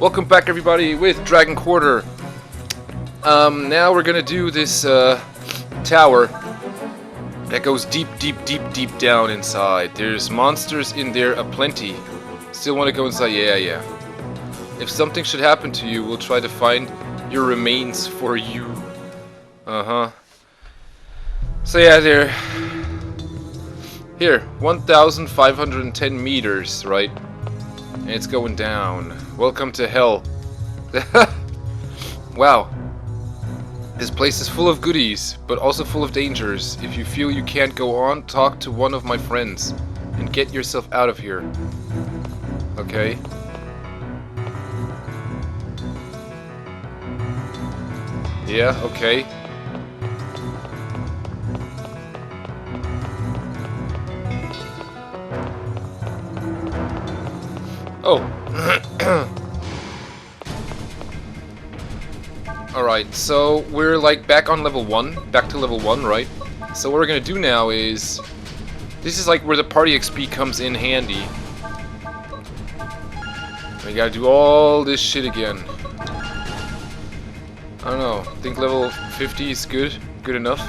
Welcome back, everybody, with Dragon Quarter. Now we're gonna do this tower that goes deep, deep, deep, deep down inside. There's monsters in there aplenty. Still want to go inside? Yeah. If something should happen to you, we'll try to find your remains for you. So yeah, here, 1,510 meters, right? And it's going down. Welcome to hell. Wow. This place is full of goodies, but also full of dangers. If you feel you can't go on, talk to one of my friends and get yourself out of here. Okay. Yeah, okay. Oh. Alright, so we're like back on level 1. Back to level 1, right? So what we're gonna do now is... This is like where the party XP comes in handy. We gotta do all this shit again. I don't know. I think level 50 is good. Good enough.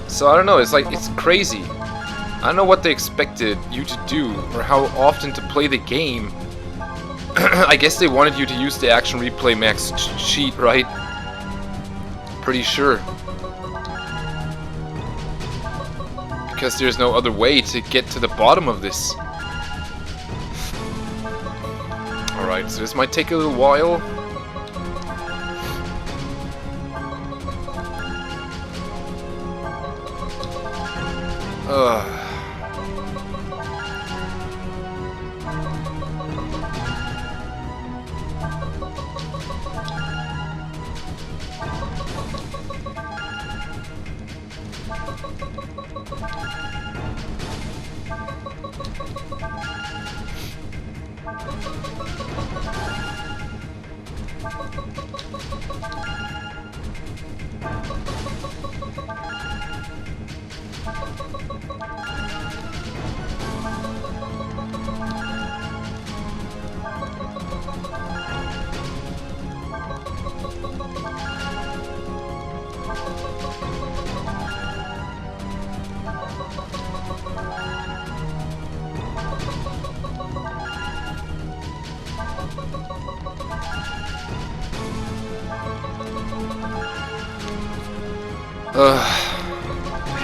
So I don't know. It's like, it's crazy. I don't know what they expected you to do, or how often to play the game. I guess they wanted you to use the Action Replay Max cheat, right? Pretty sure. Because there's no other way to get to the bottom of this. Alright, so this might take a little while.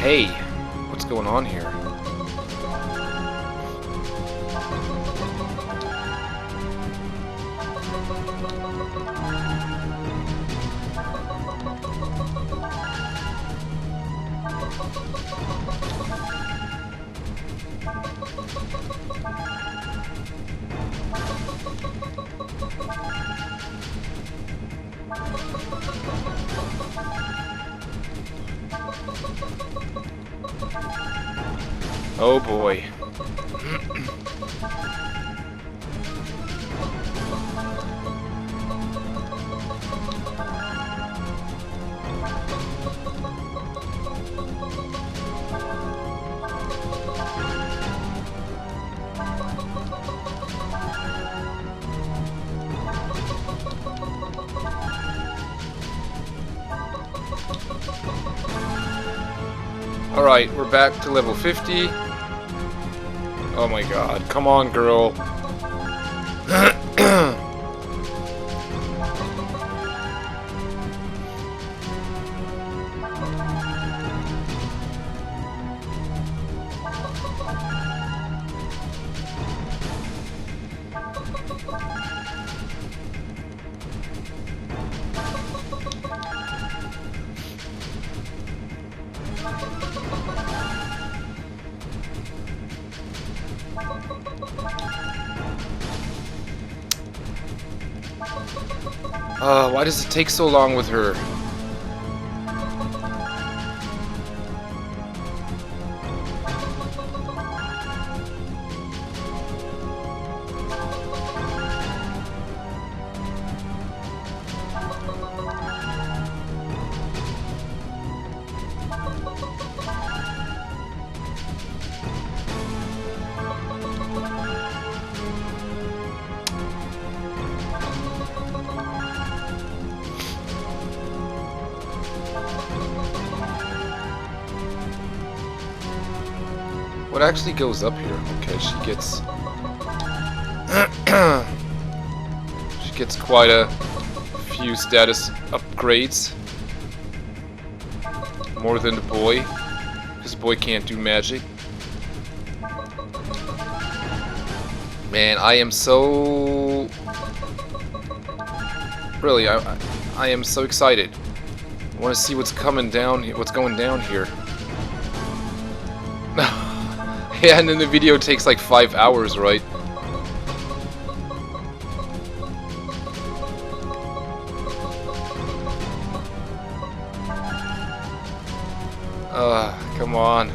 Hey, what's going on here? Oh boy. Alright, we're back to level 50. Oh my god, come on, girl. Why does it take so long with her? What actually goes up here? Okay, she gets... she gets quite a few status upgrades. More than the boy. Because the boy can't do magic. Man, I am so... Really, I am so excited. I want to see what's coming down, what's going down here. Yeah, and then the video takes like 5 hours, right? Come on.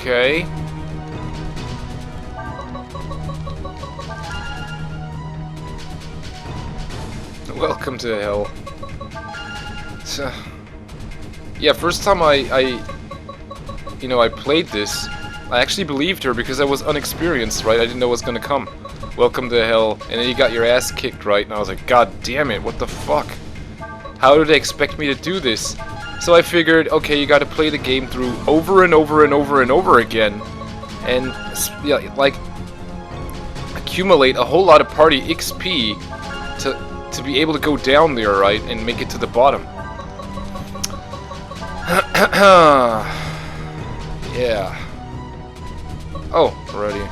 Okay. Welcome to hell. So, yeah, first time I played this, I actually believed her because I was unexperienced, right? I didn't know what was gonna come. Welcome to hell, and then you got your ass kicked, right? And I was like, God damn it, what the fuck? How do they expect me to do this? So I figured, okay, you gotta play the game through over and over and over and over again, and yeah, like accumulate a whole lot of party XP to be able to go down there, right, and make it to the bottom. Yeah. Oh, already.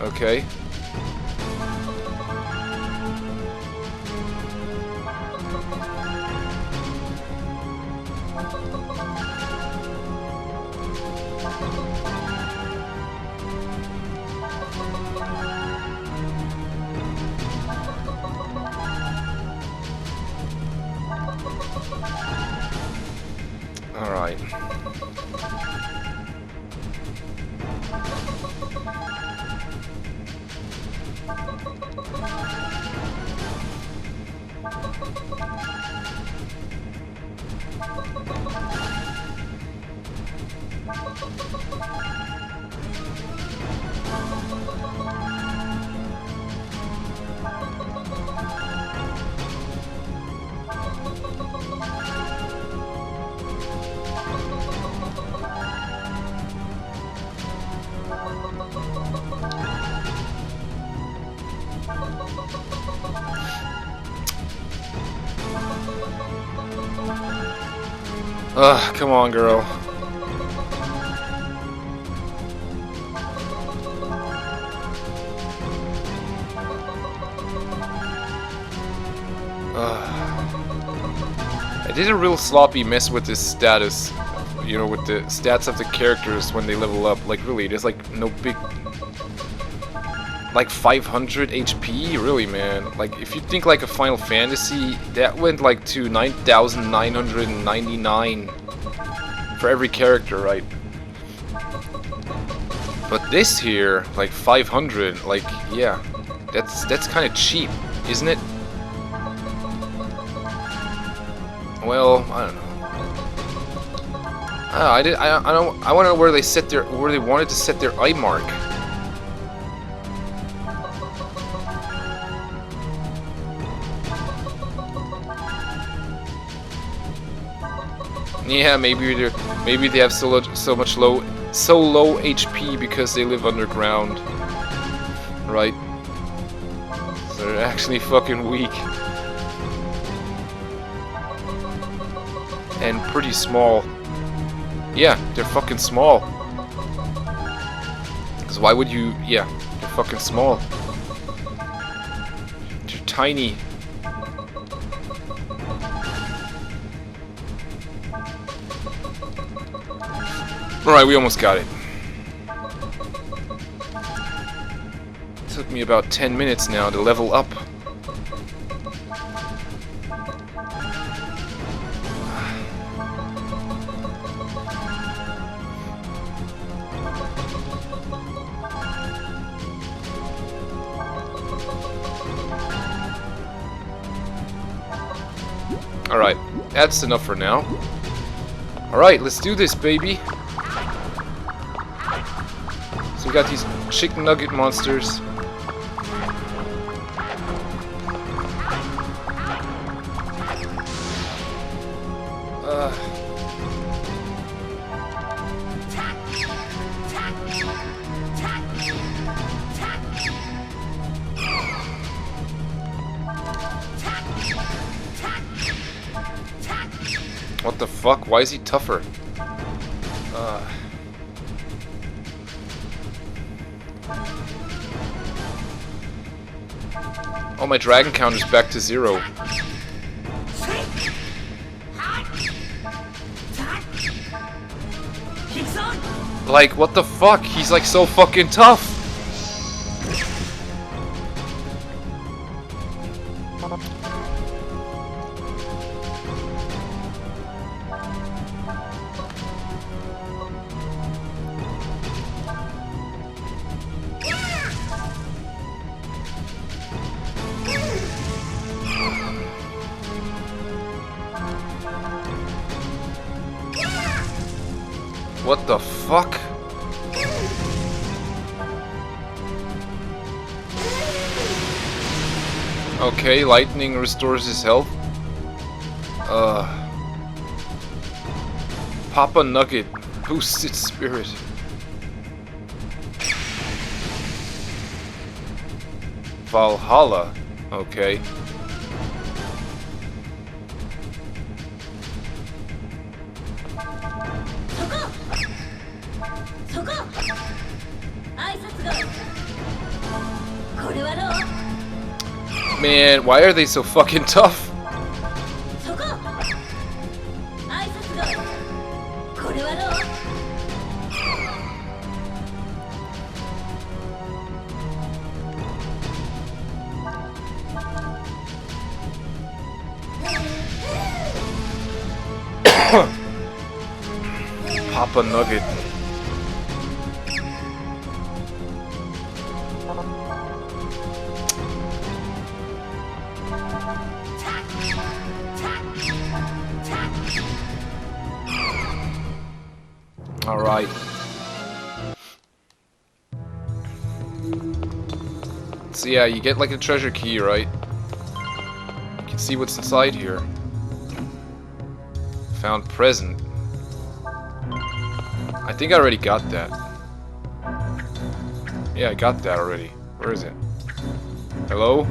Okay. All right. Ugh, come on, girl. I did a real sloppy mess with this status, you know, with the stats of the characters when they level up. Like, really, there's like no big... Like 500 HP? Really, man. Like, if you think like a Final Fantasy, that went like to 9,999 for every character, right? But this here, like 500, like, yeah, that's kind of cheap, isn't it? Well, I don't know. I want to know where they set their, where they wanted to set their eye mark. Yeah, maybe they have so low HP because they live underground, right? So they're actually fucking weak and pretty small. Yeah, they're fucking small. Because why would you? Yeah, they're fucking small. They're tiny. Alright, we almost got it. Took me about 10 minutes now to level up. Alright, that's enough for now. Alright, let's do this, baby. So we got these chicken nugget monsters. What the fuck? Why is he tougher? Oh, my dragon count is back to 0. Like, what the fuck? He's like so fucking tough. What the fuck? Okay, lightning restores his health. Papa Nugget boosts its spirit. Valhalla. Okay. Man, why are they so fucking tough? Papa Nugget. Alright. So yeah, you get like a treasure key, right? You can see what's inside here. Found present. I think I already got that. Yeah, I got that already. Where is it? Hello?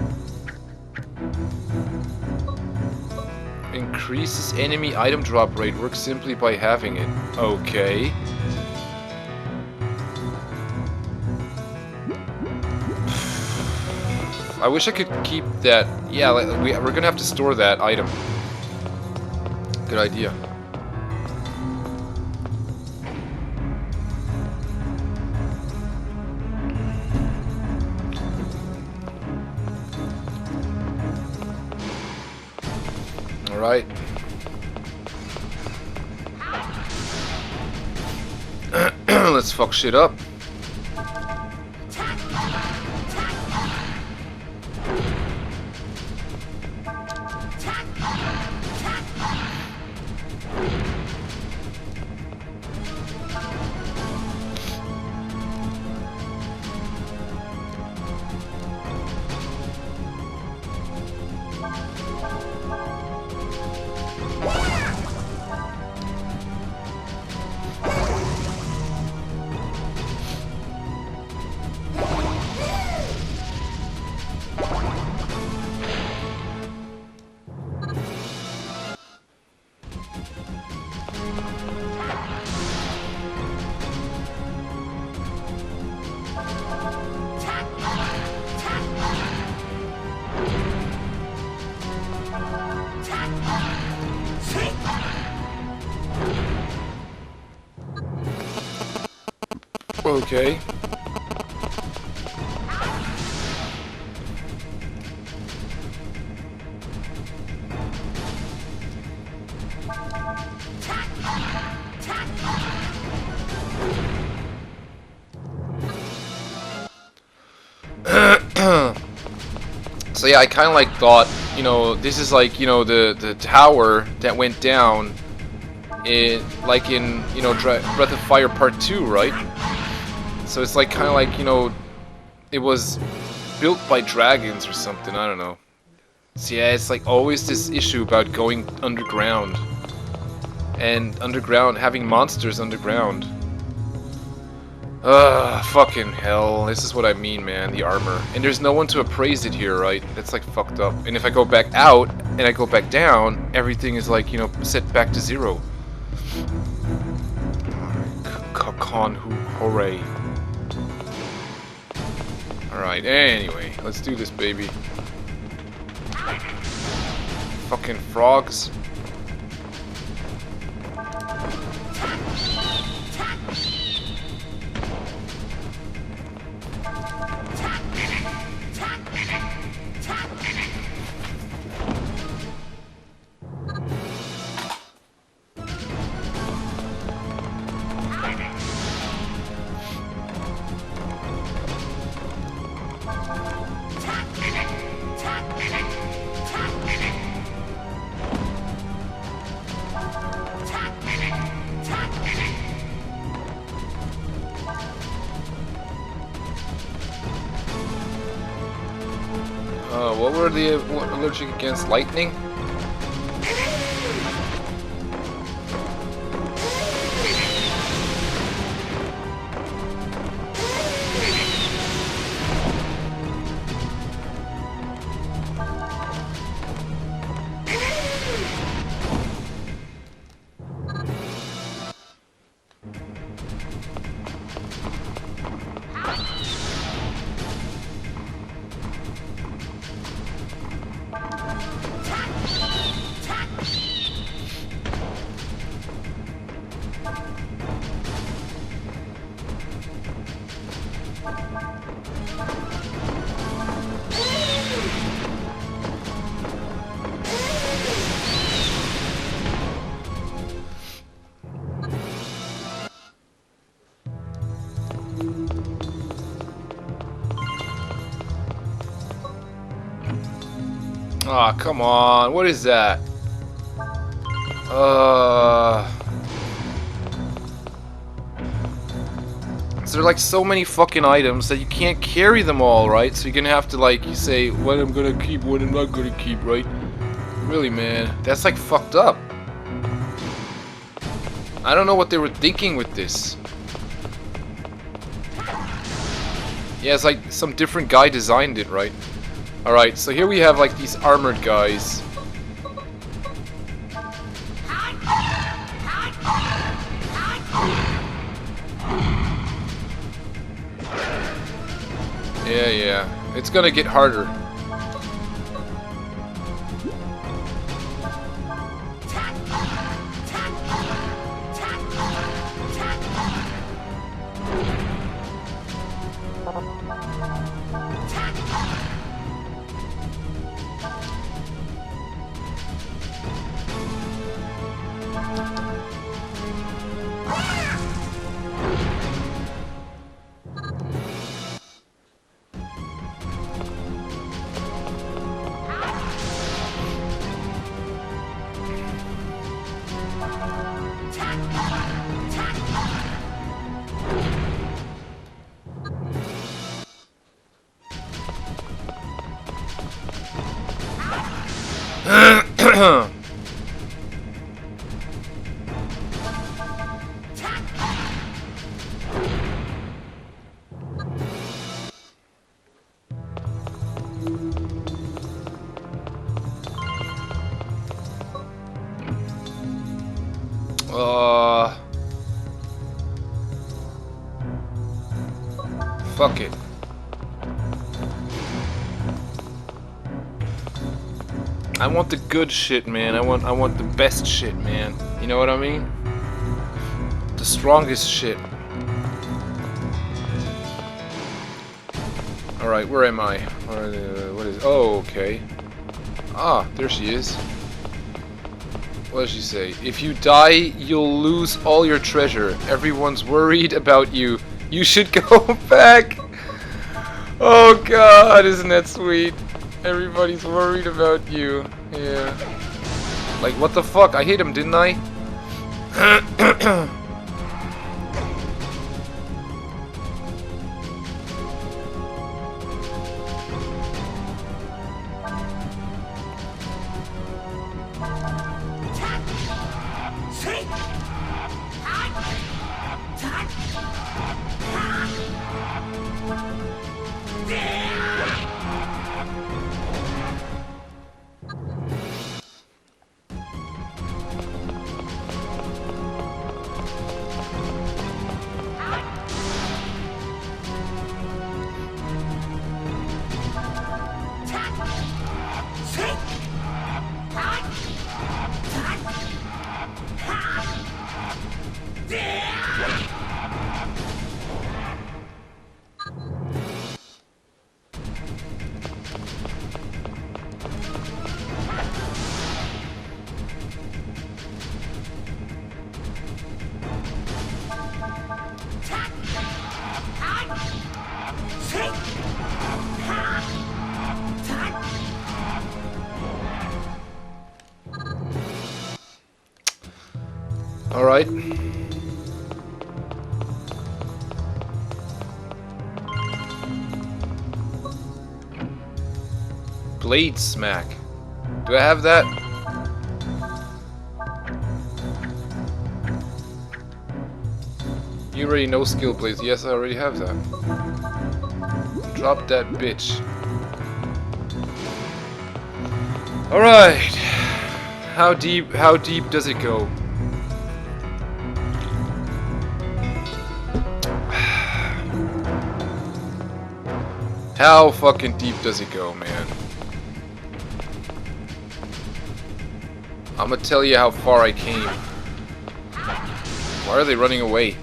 Increases enemy item drop rate. Works simply by having it. Okay. I wish I could keep that. Yeah, we're gonna have to store that item. Good idea. Alright. Let's fuck shit up. Okay. So yeah, I kind of like thought, you know, this is like, you know, the tower that went down in, like in, you know, Breath of Fire Part 2, right? So it's like kind of like, you know, it was built by dragons or something, I don't know. So yeah, it's like always this issue about going underground. And underground, having monsters underground. Ugh, fucking hell. This is what I mean, man, the armor. And there's no one to appraise it here, right? That's like fucked up. And if I go back out, and I go back down, everything is like, you know, set back to 0. Kakon hooray. Alright, anyway, let's do this, baby. Fucking frogs. What were the allergic against lightning? Aw, oh, come on. What is that? So there are like so many fucking items that you can't carry them all, right? So you're gonna have to like, you say, what I'm gonna keep, what I'm not gonna keep, right? Really, man. That's like fucked up. I don't know what they were thinking with this. Yeah, it's like some different guy designed it, right? Alright, so here we have like these armored guys. Yeah, it's gonna get harder. Fuck it. I want the good shit, man. I want the best shit, man. You know what I mean? The strongest shit. Alright, where am I? What is... Oh, okay. Ah, there she is. What does she say? If you die, you'll lose all your treasure. Everyone's worried about you. You should go back! Oh god, isn't that sweet? Everybody's worried about you. Yeah. Like, what the fuck? I hit him, didn't I? Alright. Blade Smack. Do I have that? You already know skill blades. Yes, I already have that. Drop that bitch. Alright. How deep does it go? How fucking deep does it go, man? I'm gonna tell you how far I came. Why are they running away?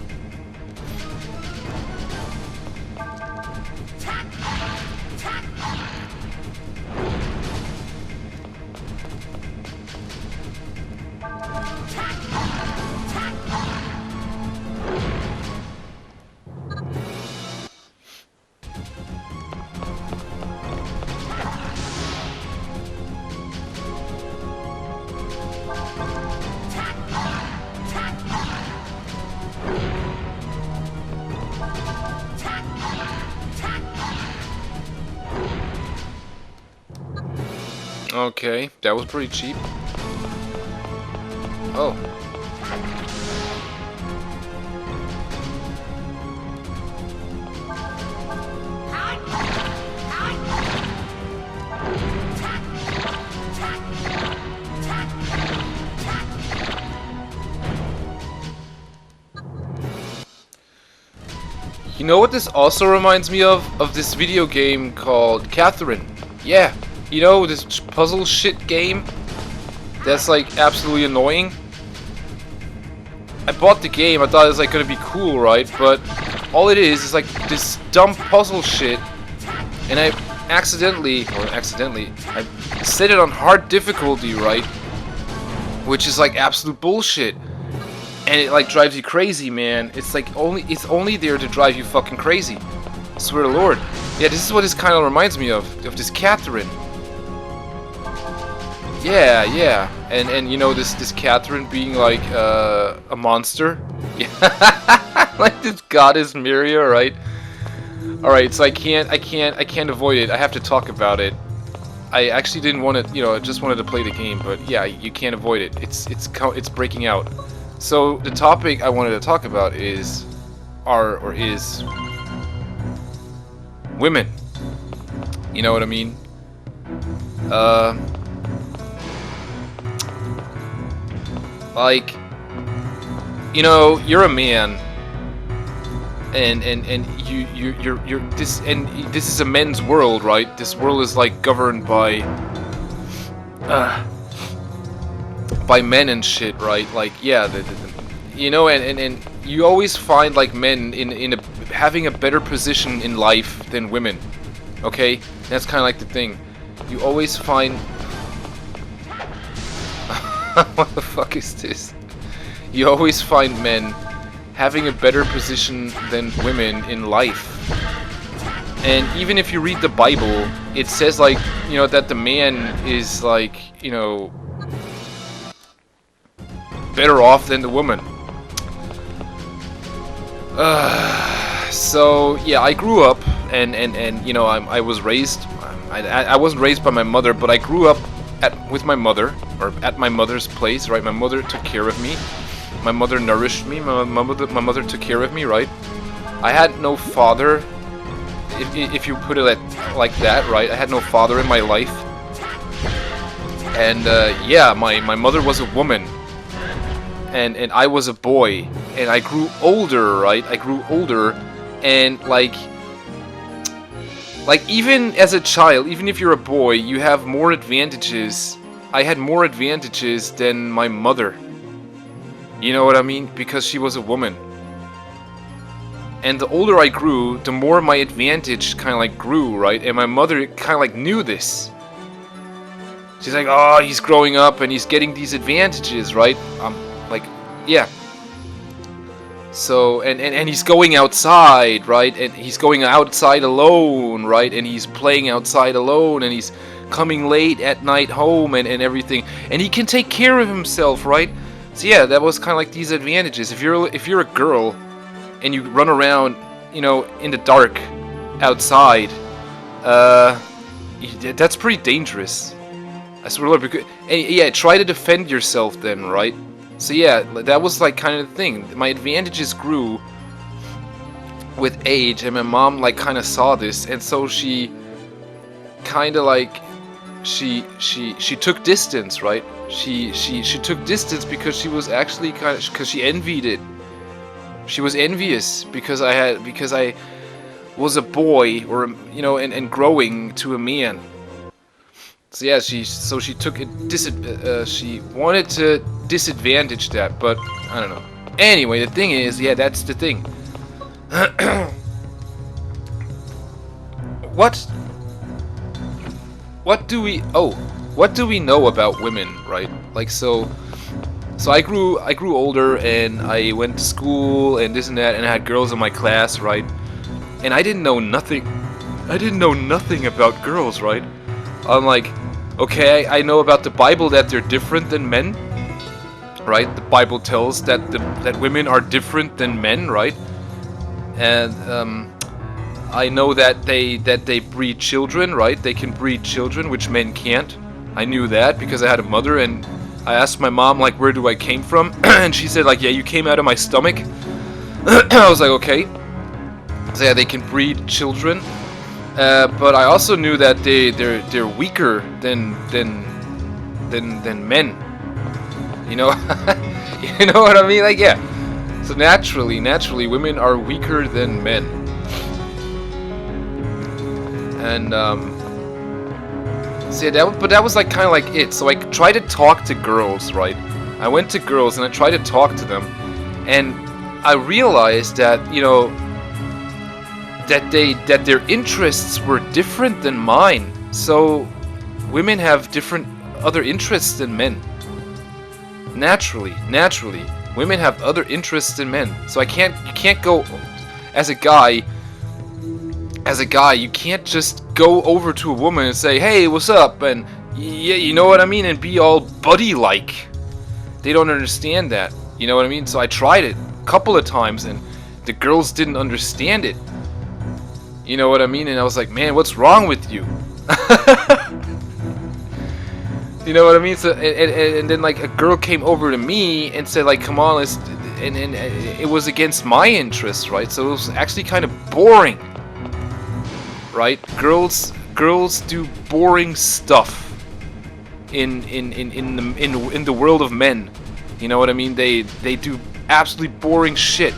Okay, that was pretty cheap. Oh. You know what this also reminds me of? Of this video game called Catherine. Yeah. You know, this puzzle shit game that's like absolutely annoying. I bought the game, I thought it was like gonna be cool, right? But all it is like this dumb puzzle shit, and I accidentally I set it on hard difficulty, right? Which is like absolute bullshit. And it like drives you crazy, man. It's like it's only there to drive you fucking crazy. I swear to Lord. Yeah, this is what this kind of reminds me of this Catherine. Yeah, and you know this Catherine being like a monster. Yeah, like this goddess Miria, right? All right, so I can't avoid it. I have to talk about it. I actually didn't want to, you know, I just wanted to play the game, but yeah, you can't avoid it. It's breaking out. So the topic I wanted to talk about is women. You know what I mean? Like, you know, you're a man, and you're this, and this is a men's world, right? This world is like governed by men and shit, right? Like, yeah, you know, and you always find like men in having a better position in life than women. Okay? That's kind of like the thing. You always find... What the fuck is this? You always find men having a better position than women in life. And even if you read the Bible, it says, like, you know, that the man is, like, you know, better off than the woman. So yeah, I grew up, and you know, I was raised. I wasn't raised by my mother, but I grew up with my mother, or at my mother's place, right? My mother took care of me. My mother nourished me. My mother took care of me, right? I had no father, if you put it like that, right? I had no father in my life, and yeah, my mother was a woman, and I was a boy, and I grew older, right? I grew older, and like even as a child, even if you're a boy, you have more advantages. I had more advantages than my mother. You know what I mean? Because she was a woman. And the older I grew, the more my advantage kind of like grew, right? And my mother kind of like knew this. She's like, oh, he's growing up and he's getting these advantages, right? Like, yeah. So, and he's going outside, right? And he's going outside alone, right? And he's playing outside alone, and he's coming late at night home and everything. And he can take care of himself, right? So yeah, that was kind of like these advantages. If you're a girl and you run around, you know, in the dark outside, that's pretty dangerous. I swear, Lord, because, and yeah, try to defend yourself then, right? So yeah, that was like kind of the thing. My advantages grew with age, and my mom like kind of saw this, and so she kind of like she took distance, right? She took distance because she was actually because she envied it. She was envious because I was a boy, or you know, and growing to a man. So yeah, she took a she wanted to disadvantage that, but I don't know. Anyway, the thing is, yeah, that's the thing. What do we know about women, right? Like, so I grew older, and I went to school and this and that, and I had girls in my class, right? And I didn't know nothing about girls, right? I'm like, okay, I know about the Bible that they're different than men, right? The Bible tells that women are different than men, right? And I know that they breed children, right? They can breed children, which men can't. I knew that because I had a mother, and I asked my mom, like, where do I came from? And she said, like, yeah, you came out of my stomach. I was like, okay. So yeah, they can breed children. But I also knew that they're weaker than men. You know, you know what I mean? Like, yeah. So naturally, women are weaker than men. And so yeah, but that was like kind of like it. So I tried to talk to girls, right? I went to girls and I tried to talk to them, and I realized that, you know, that their interests were different than mine. So women have different other interests than men. Naturally, women have other interests than men. So you can't go as a guy, you can't just go over to a woman and say, hey, what's up? And yeah, you know what I mean? And be all buddy-like. They don't understand that. You know what I mean? So I tried it a couple of times, and the girls didn't understand it. You know what I mean? And I was like, man, what's wrong with you? You know what I mean? So and then like a girl came over to me and said, like, come on, let's, and it was against my interests, right? So it was actually kind of boring. Right? Girls do boring stuff in the world of men. You know what I mean? They do absolutely boring shit.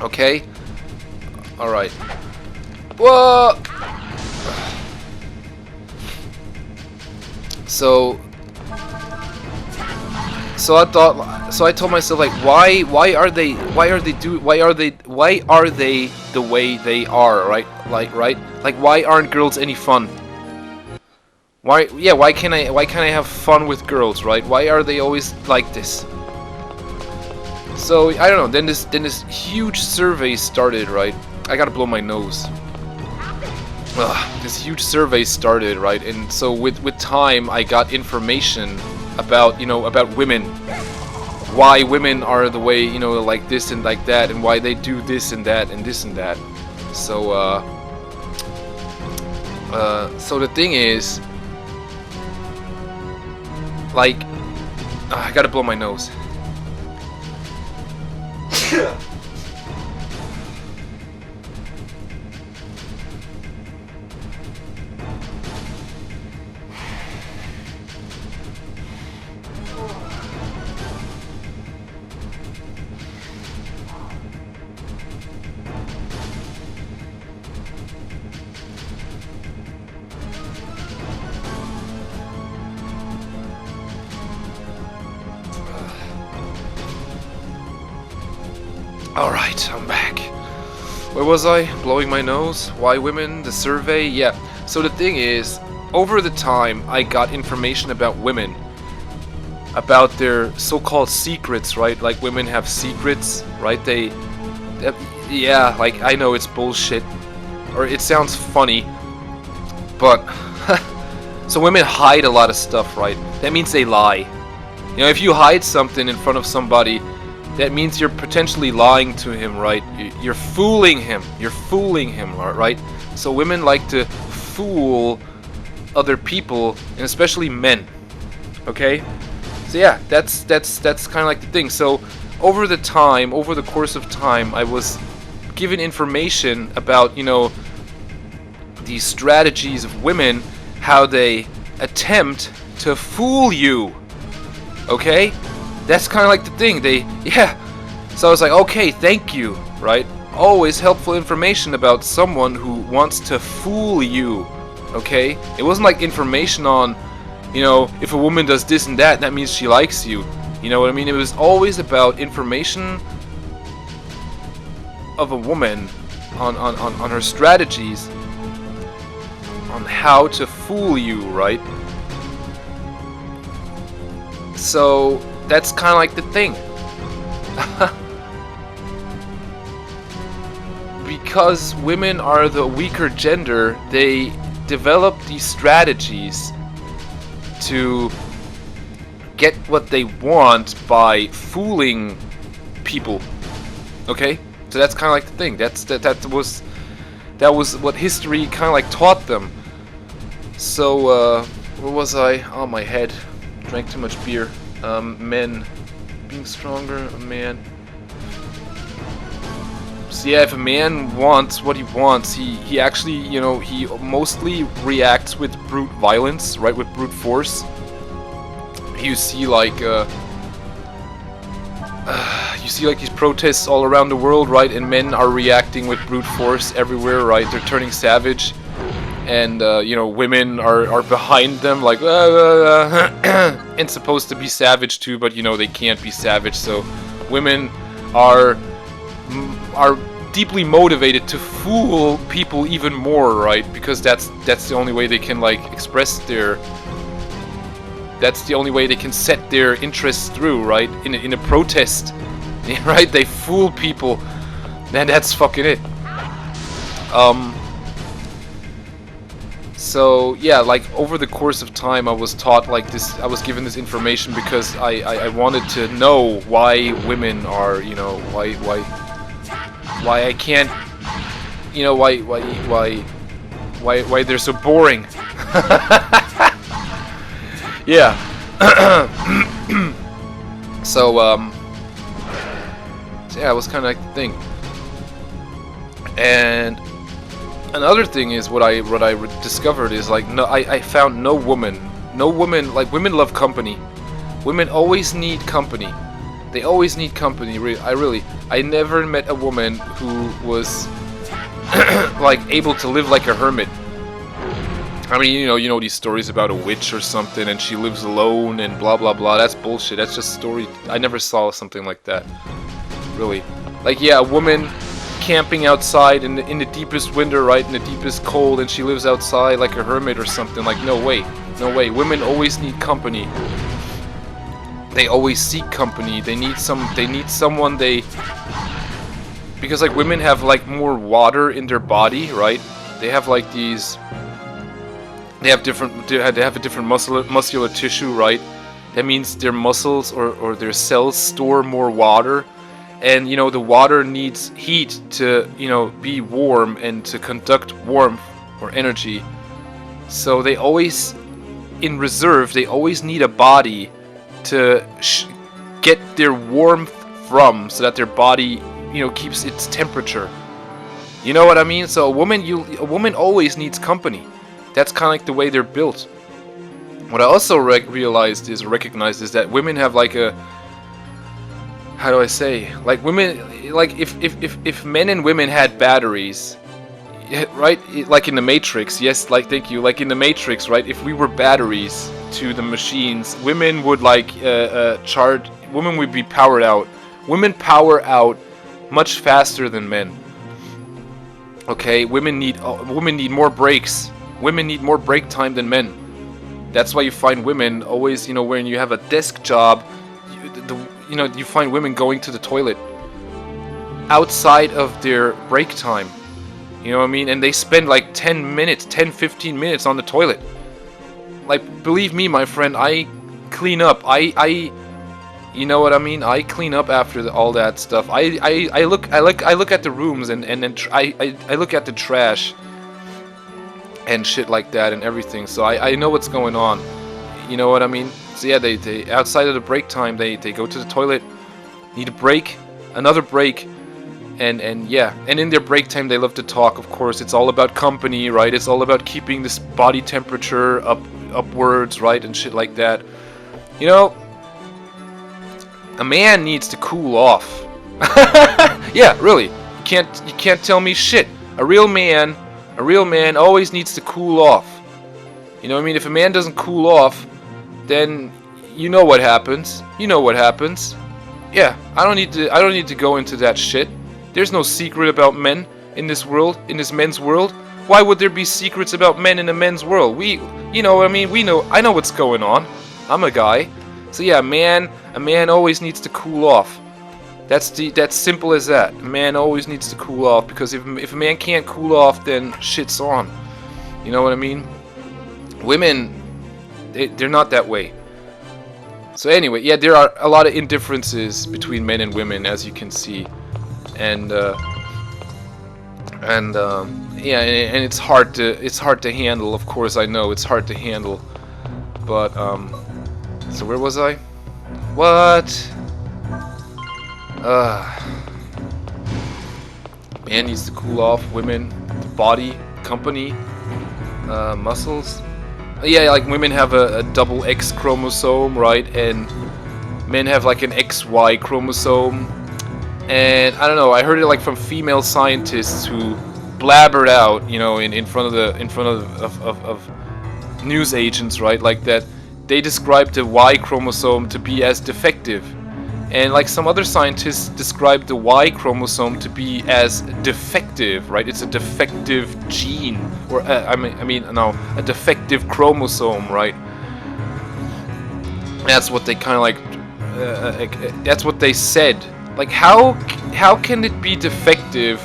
Okay? All right. Whoa. So So I told myself, like, why are they the way they are, right? Like, why aren't girls any fun? Why can't I have fun with girls, right? Why are they always like this? So I don't know. Then this huge survey started, right? I gotta blow my nose. This huge survey started, right? And so with time, I got information about, about women, why women are the way, like this and like that, and why they do this and that and this and that. So so the thing is, like, I gotta blow my nose. Alright, I'm back. Where was I? Blowing my nose? Why women? The survey? Yeah. So the thing is, over the time, I got information about women. About their so-called secrets, right? Like, women have secrets, right? Yeah, like, I know it's bullshit. Or it sounds funny. But, so women hide a lot of stuff, right? That means they lie. If you hide something in front of somebody, that means you're potentially lying to him, right? You're fooling him. You're fooling him, right? So women like to fool other people, and especially men. Okay? So yeah, that's kind of like the thing. So over the course of time, I was given information about, these strategies of women, how they attempt to fool you. Okay? That's kind of like the thing. So I was like, okay, thank you, right? Always helpful information about someone who wants to fool you, okay? It wasn't like information on, if a woman does this and that means she likes you. You know what I mean? It was always about information of a woman on her strategies on how to fool you, right? So that's kind of like the thing. Because women are the weaker gender, they develop these strategies to get what they want by fooling people. Okay? So that's kind of like the thing. That was what history kind of like taught them. So where was I? Oh, my head. Drank too much beer. Men being stronger, a man. So yeah, if a man wants what he wants, he actually, he mostly reacts with brute violence, right, with brute force. You see like these protests all around the world, right, and men are reacting with brute force everywhere, right? They're turning savage, and women are behind them, like and supposed to be savage too, but they can't be savage. So women are deeply motivated to fool people even more, right? Because that's the only way they can like express their. That's the only way they can set their interests through, right? In a protest, right? They fool people, and that's fucking it. So yeah, like over the course of time, I was taught like this. I was given this information because I wanted to know why women are, why I can't, why they're so boring. Yeah. So yeah, it was kind of like the thing. And another thing is what I discovered is like I found no woman, like women love company. Women always need company. They always need company. I never met a woman who was like able to live like a hermit. I mean, you know these stories about a witch or something, and she lives alone and blah blah blah. That's bullshit. That's just story. I never saw something like that. Really, like yeah, a woman camping outside in the deepest winter, right, in the deepest cold, and she lives outside like a hermit or something. Like no way, no way. Women always need company. They always seek company. They need someone. Because like women have like more water in their body, right? They have like these. They have a different muscular tissue, right? That means their muscles or their cells store more water, and you know the water needs heat to be warm and to conduct warmth or energy. So they always, in reserve, they always need a body to get their warmth from, so that their body keeps its temperature. You know what I mean? So a woman always needs company. That's kind of like the way they're built. What I also recognized is that women have like a, how do I say, like women, like if men and women had batteries, right? Like in the Matrix, yes, like thank you, like in the Matrix, right? If we were batteries to the machines, women would like charge. Women would be powered out. Women power out much faster than men. Okay, women need more breaks. Women need more break time than men. That's why you find women always, when you have a desk job, you find women going to the toilet outside of their break time. You know what I mean? And they spend like 10 minutes, 10, 15 minutes on the toilet. Like, believe me, my friend, I clean up. You know what I mean? I clean up after all that stuff. I look at the rooms and then I look at the trash and shit like that and everything. So I know what's going on. You know what I mean? So yeah, they outside of the break time, they go to the toilet, need a break, another break, and yeah. And in their break time, they love to talk, of course. It's all about company, right? It's all about keeping this body temperature upwards, right? And shit like that. You know, a man needs to cool off. Yeah, really. You can't tell me shit. A real man always needs to cool off. You know what I mean? If a man doesn't cool off, then you know what happens. You know what happens. Yeah, I don't need to go into that shit. There's no secret about men in this world, in this men's world. Why would there be secrets about men in a men's world? You know what I mean? I know what's going on. I'm a guy. So yeah, a man always needs to cool off. That's simple as that. A man always needs to cool off, because if a man can't cool off, then shit's on. You know what I mean? Women, they're not that way. So anyway, yeah, there are a lot of indifferences between men and women, as you can see, and it's hard to handle. Of course, I know it's hard to handle, but so where was I? What? Man needs to cool off. Women, body, company, muscles. Yeah, like women have a double X chromosome, right? And men have like an XY chromosome. And I don't know. I heard it like from female scientists who blabbered out, in front of news agents, right? Like that. They described the Y chromosome to be as defective. And like some other scientists described the Y chromosome to be as defective, right? It's a defective gene, or a defective chromosome, right? That's what they kind of like. That's what they said. Like, how can it be defective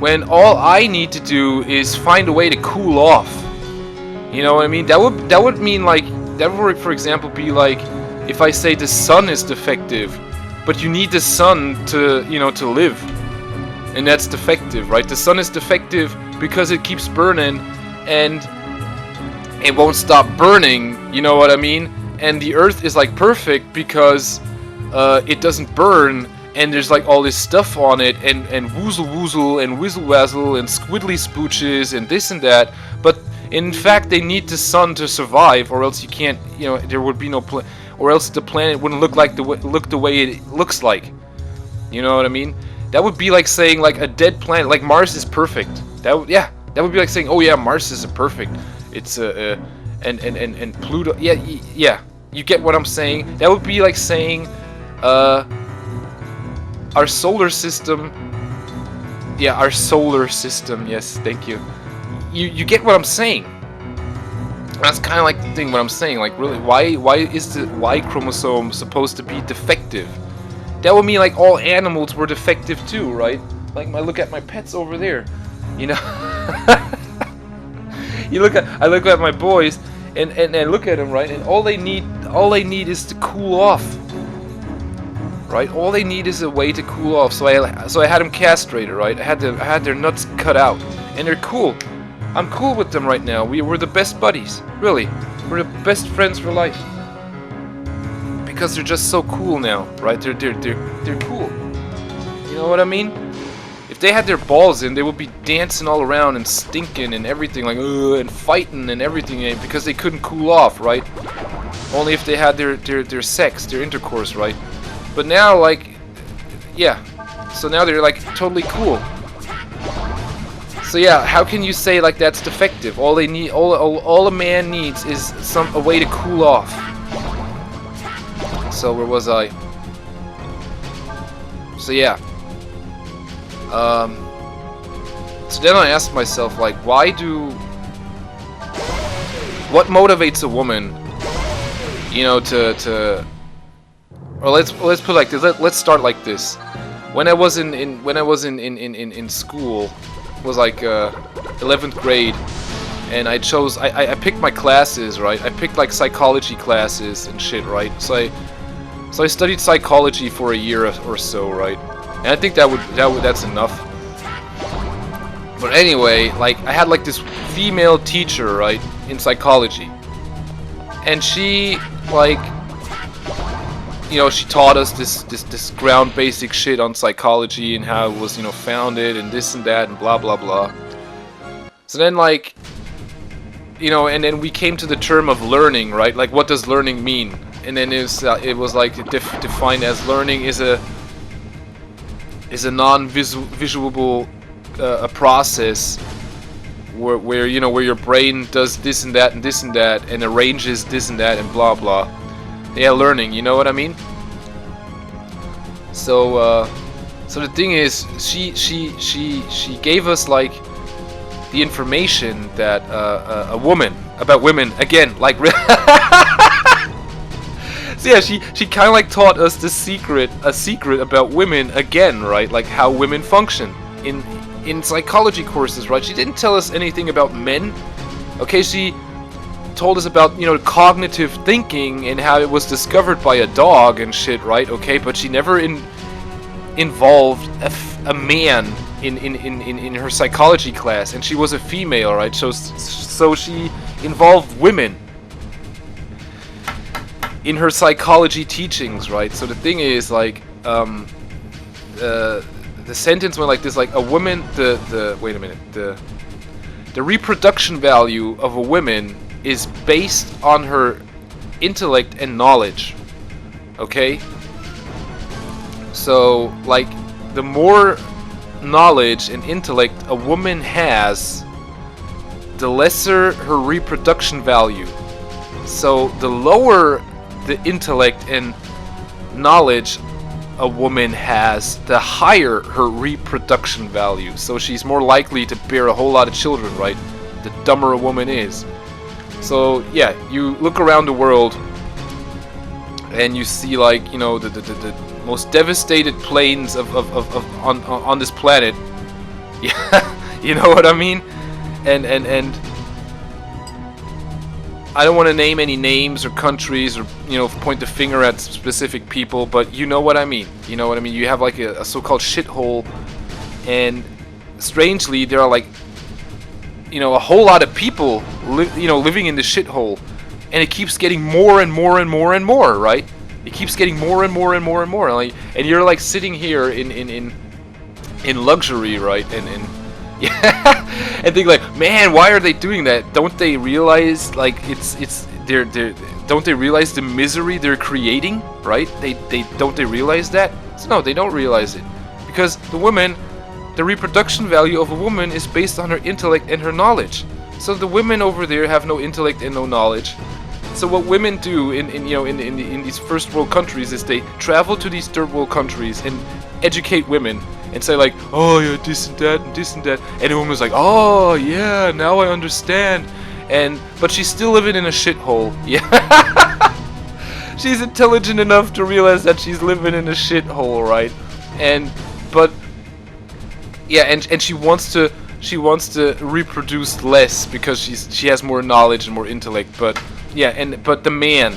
when all I need to do is find a way to cool off? You know what I mean? That would mean like that would, for example, be like, if I say the sun is defective, but you need the sun to live, and that's defective, right? The sun is defective because it keeps burning, and it won't stop burning, you know what I mean? And the earth is like perfect because it doesn't burn, and there's like all this stuff on it, and woozle woozle, and whizzle wazzle, and squiddly spooches, and this and that, but in fact they need the sun to survive, or else you can't, there would be no or else the planet wouldn't look the way it looks like. You know what I mean? That would be like saying like a dead planet, like Mars is perfect. That would be like saying, oh yeah, Mars is a perfect. It's and Pluto. Yeah, yeah. You get what I'm saying? That would be like saying, our solar system. Yeah, our solar system. Yes, thank you. You get what I'm saying? That's kind of like the thing. What I'm saying, like, really, why is the Y chromosome supposed to be defective? That would mean like all animals were defective too, right? Like, look at my pets over there. You know, I look at my boys, and I look at them, right? And all they need is to cool off, right? All they need is a way to cool off. So I had them castrated, right? I had their nuts cut out, and they're cool. I'm cool with them right now. We're the best buddies, really. We're the best friends for life. Because they're just so cool now, right? They're cool. You know what I mean? If they had their balls in, they would be dancing all around and stinking and everything, like, and fighting and everything, because they couldn't cool off, right? Only if they had their sex, their intercourse, right? But now, like, yeah. So now they're like totally cool. So yeah, how can you say like that's defective? All they need, all a man needs is a way to cool off. So where was I? So yeah. So then I asked myself, like, what motivates a woman, you know, or let's put it like this. Let's start like this. When I was in school, it was like 11th grade, and I picked my classes, right? I picked like psychology classes and shit, right? So I studied psychology for a year or so, right? And I think that's enough. But anyway, like, I had like this female teacher, right, in psychology, and she, like, you know, she taught us this ground basic shit on psychology and how it was, you know, founded and this and that and blah blah blah. So then, like, you know, and then we came to the term of learning, right? Like, what does learning mean? And then it was like defined as learning is a non-visual a process where you know, where your brain does this and that and this and that and arranges this and that and blah blah. Yeah, learning, you know what I mean? So so the thing is, she gave us like the information that about women again, like. So yeah, she kind of like taught us a secret about women again, right? Like how women function in psychology courses, right? She didn't tell us anything about men. Okay, she told us about, you know, cognitive thinking and how it was discovered by a dog and shit, right? Okay, but she never involved a man in her psychology class, and she was a female, right? So she involved women in her psychology teachings, right? So the thing is, like, the sentence went like this, like, a woman, wait a minute, the reproduction value of a woman is based on her intellect and knowledge, okay? So, like, the more knowledge and intellect a woman has, the lesser her reproduction value. So, the lower the intellect and knowledge a woman has, the higher her reproduction value. So she's more likely to bear a whole lot of children, right? The dumber a woman is. So yeah, you look around the world and you see, like, you know, the most devastated plains on this planet. Yeah, you know what I mean? And I don't want to name any names or countries or, you know, point the finger at specific people, but you know what I mean. You know what I mean? You have like a so-called shithole, and strangely there are, like, you know, a whole lot of people living in the shithole, and it keeps getting more and more and more and more, right? It keeps getting more and more and more and more, like, and you're like sitting here in luxury, right? And yeah, and think like, man, why are they doing that? Don't they realize, like, they're don't they realize the misery they're creating, right? They don't they realize that? So no, they don't realize it, because the women the reproduction value of a woman is based on her intellect and her knowledge. So the women over there have no intellect and no knowledge. So what women do in these first world countries is they travel to these third world countries and educate women and say like, oh yeah, this and that and this and that, and the woman's like, oh yeah, now I understand. But she's still living in a shithole. Yeah. She's intelligent enough to realize that she's living in a shithole, right? But she wants to reproduce less because she has more knowledge and more intellect. But yeah, but the man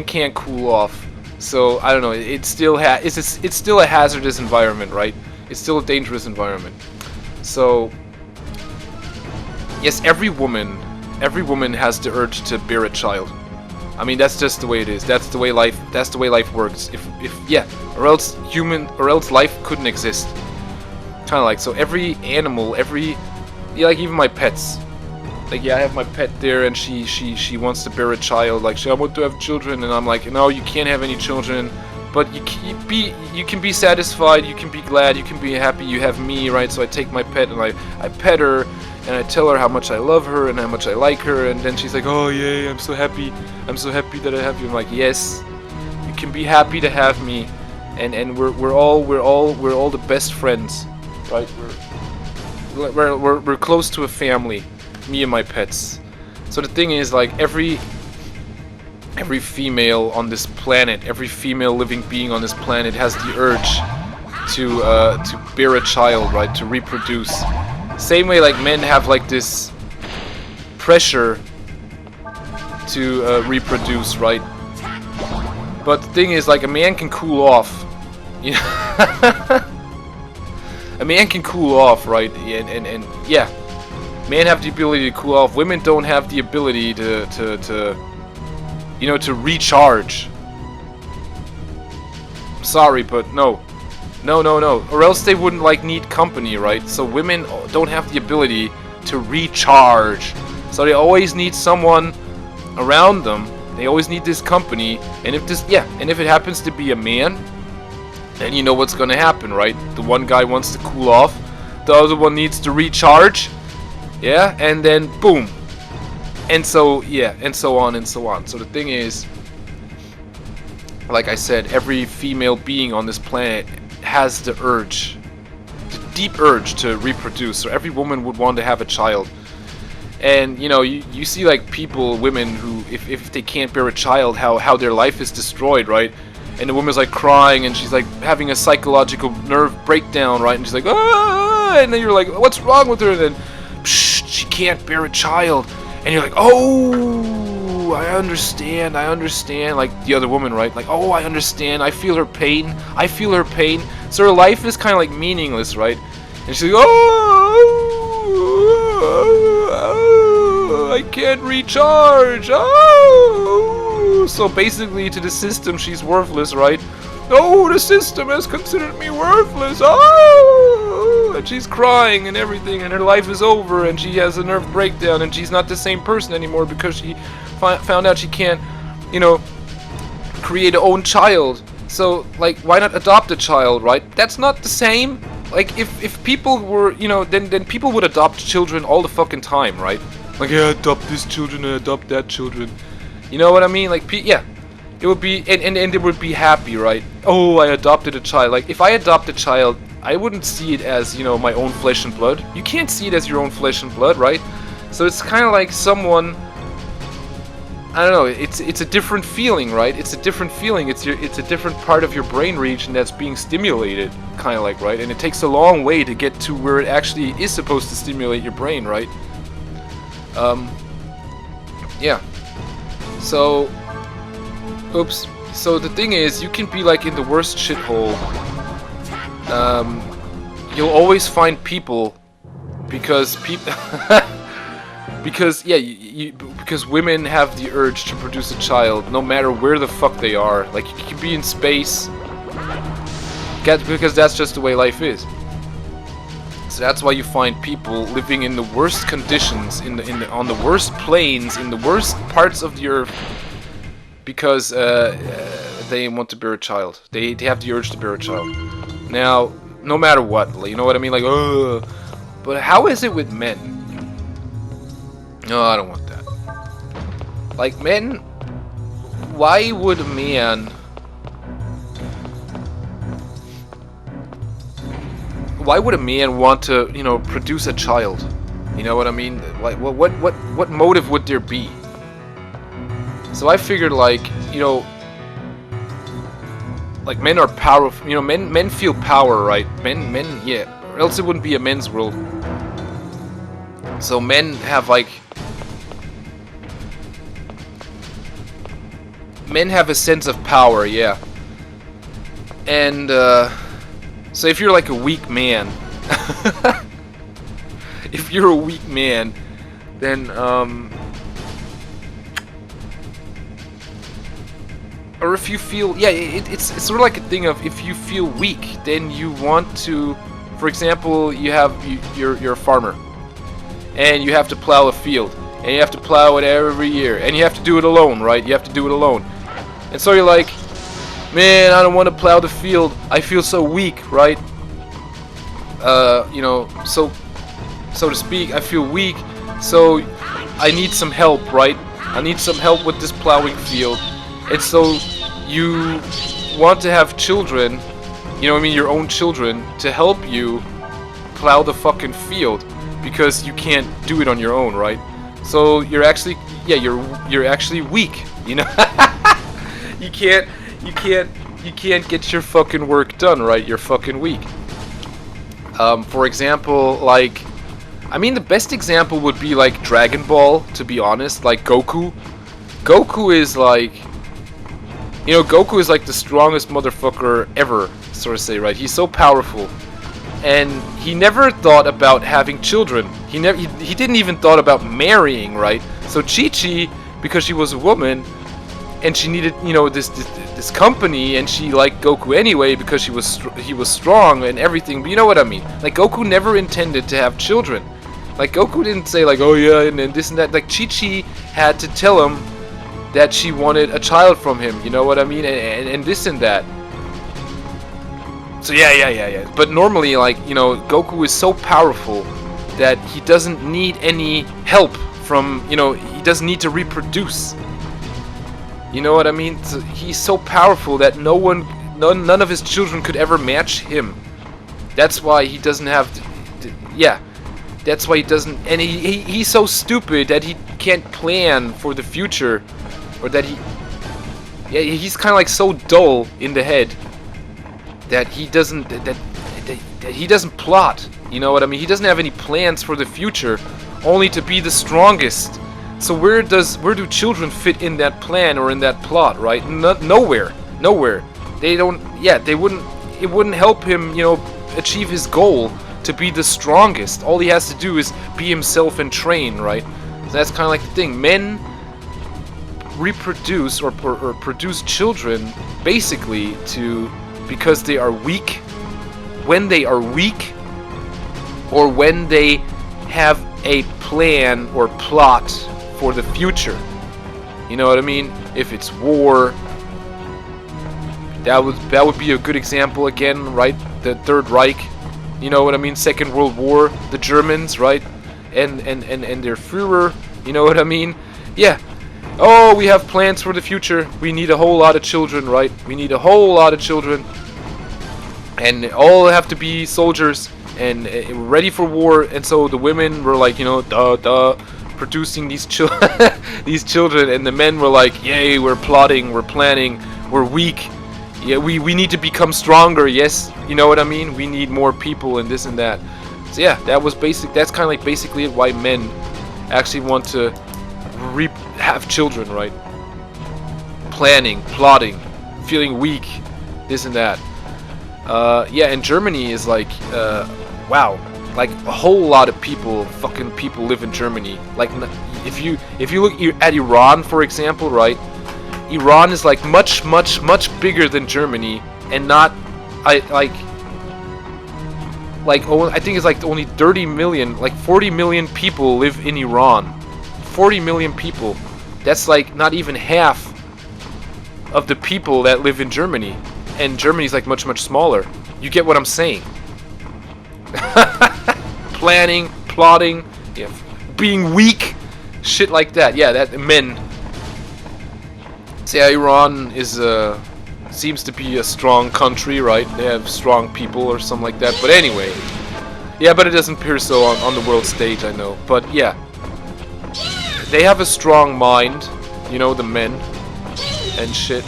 can't cool off. So I don't know. It's still a hazardous environment, right? It's still a dangerous environment. So yes, every woman has the urge to bear a child. I mean, that's just the way it is. That's the way life works. Or else life couldn't exist. Kind of like, so every animal, like even my pets. Like, yeah, I have my pet there, and she wants to bear a child. Like, I want to have children, and I'm like, no, you can't have any children. But you can be satisfied, you can be glad, you can be happy. You have me, right? So I take my pet and I pet her. And I tell her how much I love her and how much I like her, and then she's like, "Oh yay, I'm so happy that I have you." I'm like, "Yes, you can be happy to have me," and we're all the best friends, right? We're close to a family, me and my pets. So the thing is, like every female on this planet, every female living being on this planet has the urge to bear a child, right? To reproduce. Same way like men have like this pressure to reproduce, right? But the thing is, like, a man can cool off. You know? A man can cool off, right? And yeah, men have the ability to cool off. Women don't have the ability to recharge. Sorry, but no. No, or else they wouldn't need company, right? So women don't have the ability to recharge. So they always need someone around them. They always need this company. And if it happens to be a man, then you know what's gonna happen, right? The one guy wants to cool off, the other one needs to recharge. Yeah, and then boom. And so and so on and so on. So the thing is, like I said, every female being on this planet has the deep urge to reproduce. So every woman would want to have a child. And you see like women who, if they can't bear a child, how their life is destroyed, right? And the woman's like crying and she's like having a psychological nerve breakdown, right? And she's like, ah! And then you're like, what's wrong with her? And then she can't bear a child. And you're like, oh, I understand. Like the other woman, right? Like, oh, I understand. I feel her pain. So her life is kind of like meaningless, right? And she's like, oh, I can't recharge. Oh, so basically to the system, she's worthless, right? Oh, the system has considered me worthless. Oh, and she's crying and everything, and her life is over, and she has a nerve breakdown, and she's not the same person anymore because she found out she can't, create her own child. So, like, why not adopt a child, right? That's not the same. Like, if people were, then people would adopt children all the fucking time, right? Like, yeah, adopt this children and adopt that children. You know what I mean? Like, it would be, and they would be happy, right? Oh, I adopted a child. Like, if I adopt a child, I wouldn't see it as, my own flesh and blood. You can't see it as your own flesh and blood, right? So it's kind of like someone, I don't know, it's a different feeling, right? It's a different feeling. It's a different part of your brain region that's being stimulated, kind of like, right? And it takes a long way to get to where it actually is supposed to stimulate your brain, right? Yeah. So, oops. So the thing is, you can be like in the worst shithole. You'll always find people because because women have the urge to produce a child no matter where the fuck they are. Like, you can be in space, because that's just the way life is. So that's why you find people living in the worst conditions, on the worst planes, in the worst parts of the earth, because they want to bear a child. They have the urge to bear a child. Now, no matter what. You know what I mean? Like, ugh. But how is it with men? No, I don't want that. Like, men, why would a man... Why would a man want to, you know, produce a child? You know what I mean? Like, what motive would there be? So I figured, like, you know, like, men are powerful. You know, men feel power, right? Men, yeah. Or else it wouldn't be a men's world. So men have, like, men have a sense of power, yeah. And so if you're like a weak man, if you're a weak man, then or if you feel, yeah, it's sort of like a thing of, if you feel weak, then you want to, for example, you're a farmer, and you have to plow a field, and you have to plow it every year, and you have to do it alone, right? You have to do it alone, and so you're like, man, I don't want to plow the field. I feel so weak, right? You know, so to speak, I feel weak, so I need some help, right? I need some help with this plowing field. And so you want to have children, you know what I mean, your own children, to help you plow the fucking field, because you can't do it on your own, right? So you're actually, yeah, you're actually weak, you know? You can't get your fucking work done, right? You're fucking weak. For example, like, I mean, the best example would be like Dragon Ball, to be honest, like Goku. Goku is like, you know, Goku is like the strongest motherfucker ever, sort of say, right? He's so powerful, and he never thought about having children. He didn't even thought about marrying, right? So Chi-Chi, because she was a woman, and she needed, you know, this company, and she liked Goku anyway because he was strong and everything. But you know what I mean? Like, Goku never intended to have children. Like, Goku didn't say like, oh yeah, and this and that. Like, Chi-Chi had to tell him that she wanted a child from him. You know what I mean? And this and that. So yeah. But normally, like, you know, Goku is so powerful that he doesn't need any help from, you know, he doesn't need to reproduce. You know what I mean? So he's so powerful that none of his children could ever match him. That's why he doesn't have, yeah. That's why he doesn't, and he's so stupid that he can't plan for the future, or that he's kind of like so dull in the head that he doesn't he doesn't plot. You know what I mean? He doesn't have any plans for the future, only to be the strongest. So where do children fit in that plan or in that plot, right? Nowhere. They don't. Yeah, they wouldn't. It wouldn't help him, you know, achieve his goal to be the strongest. All he has to do is be himself and train, right? So that's kind of like the thing. Men reproduce or produce children basically because they are weak. When they are weak, or when they have a plan or plot for the future. You know what I mean? If it's war, that would be a good example again, right? The Third Reich. You know what I mean? Second World War, the Germans, right? And their Führer, you know what I mean? Yeah. Oh, we have plans for the future. We need a whole lot of children, right? We need a whole lot of children. And all have to be soldiers and ready for war. And so the women were like, you know, producing these these children, and the men were like, yay, we're plotting, we're planning, we're weak. Yeah, we need to become stronger. Yes, you know what I mean? We need more people and this and that. So yeah, that's kind of like basically why men actually want to have children, right? Planning, plotting, feeling weak, this and that. Yeah, and Germany is like, wow, like a whole lot of fucking people live in Germany. Like, if you look at Iran, for example, right? Iran is like much bigger than Germany, and not, I think it's like only 30 million, like 40 million people live in Iran. 40 million people. That's like not even half of the people that live in Germany. And Germany's like much smaller. You get what I'm saying? Planning, plotting, yeah, being weak, shit like that. Yeah, that men. So yeah, Iran is seems to be a strong country, right? They have strong people or something like that. But anyway, yeah, but it doesn't appear so on the world stage, I know. But yeah, they have a strong mind, you know, the men and shit.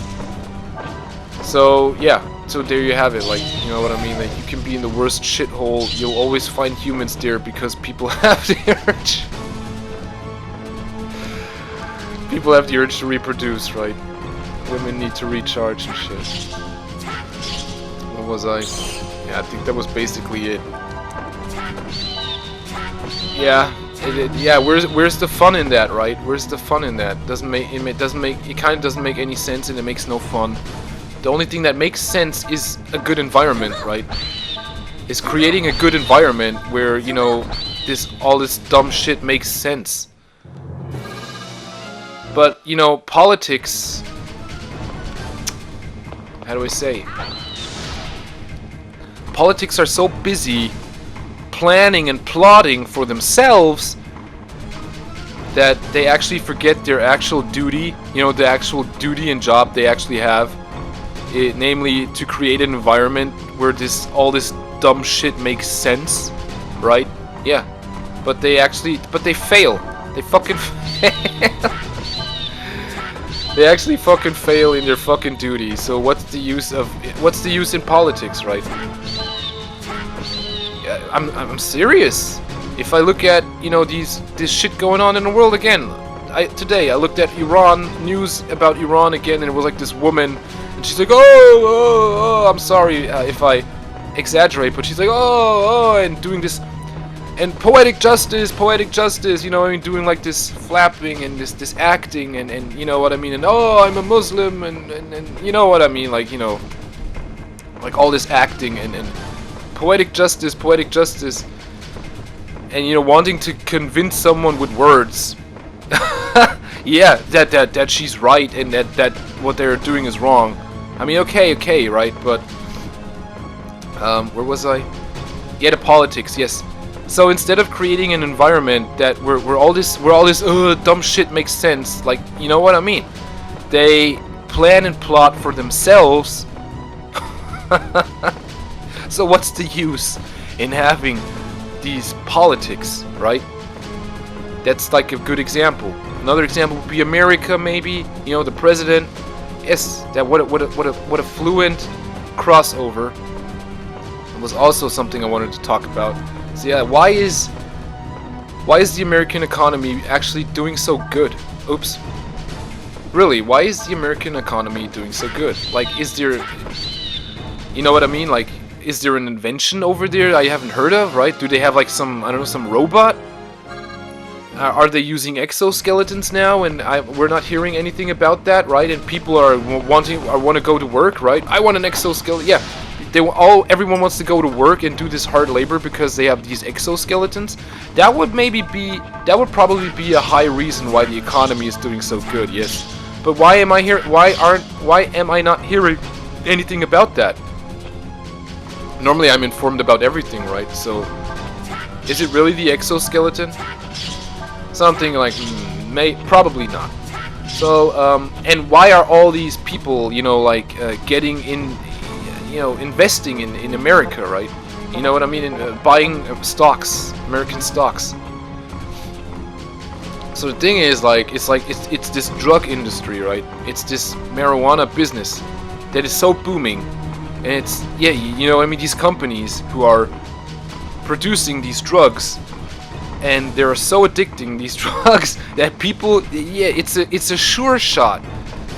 So yeah, so there you have it. Like, you know what I mean? Like, you can be in the worst shithole, you'll always find humans there because people have the urge. People have the urge to reproduce, right? Women need to recharge and shit. What was I? Yeah, I think that was basically it. Yeah, yeah. Where's the fun in that, right? Where's the fun in that? It kind of doesn't make any sense, and it makes no fun. The only thing that makes sense is a good environment, right? Is creating a good environment where, you know, all this dumb shit makes sense. But, you know, politics, how do I say? Politics are so busy planning and plotting for themselves that they actually forget their actual duty, you know, the actual duty and job they actually have. Namely, to create an environment where all this dumb shit makes sense, right? Yeah, but they fail. They fucking fail. They actually fucking fail in their fucking duty. So what's the use in politics, right? Yeah, I'm serious. If I look at, you know, this shit going on in the world again, today I looked at Iran news about Iran again, and it was like this woman. And she's like, oh, I'm sorry if I exaggerate, but she's like, oh, and doing this, and poetic justice, you know, I mean, doing like this flapping and this acting, and you know what I mean, and oh, I'm a Muslim, and you know what I mean, like, you know, like all this acting and poetic justice, and, you know, wanting to convince someone with words. Yeah, that she's right, and that what they're doing is wrong. I mean, okay, right? But where was I? Yeah, the politics. Yes. So instead of creating an environment that where all this dumb shit makes sense, like, you know what I mean? They plan and plot for themselves. So what's the use in having these politics, right? That's like a good example. Another example would be America, maybe. You know, the president. Yes, that what a fluent crossover. It was also something I wanted to talk about. So yeah, why is the American economy actually doing so good? Oops. Really, why is the American economy doing so good? Like, is there, you know what I mean? Like, is there an invention over there I haven't heard of, right? Do they have like some, I don't know, some robot? Are they using exoskeletons now, and we're not hearing anything about that, right? And people are want to go to work, right? I want an exoskeleton. Yeah, everyone wants to go to work and do this hard labor because they have these exoskeletons. That would probably be a high reason why the economy is doing so good. Yes, but why am I not hearing anything about that? Normally, I'm informed about everything, right? So, is it really the exoskeleton? Something like, probably not. So, and why are all these people, you know, like, getting in, you know, investing in America, right? You know what I mean? In buying stocks, American stocks. So the thing is, like, it's this drug industry, right? It's this marijuana business that is so booming, and it's, yeah, you know, I mean, these companies who are producing these drugs. And they're so addicting, these drugs, that people, yeah, it's a sure shot.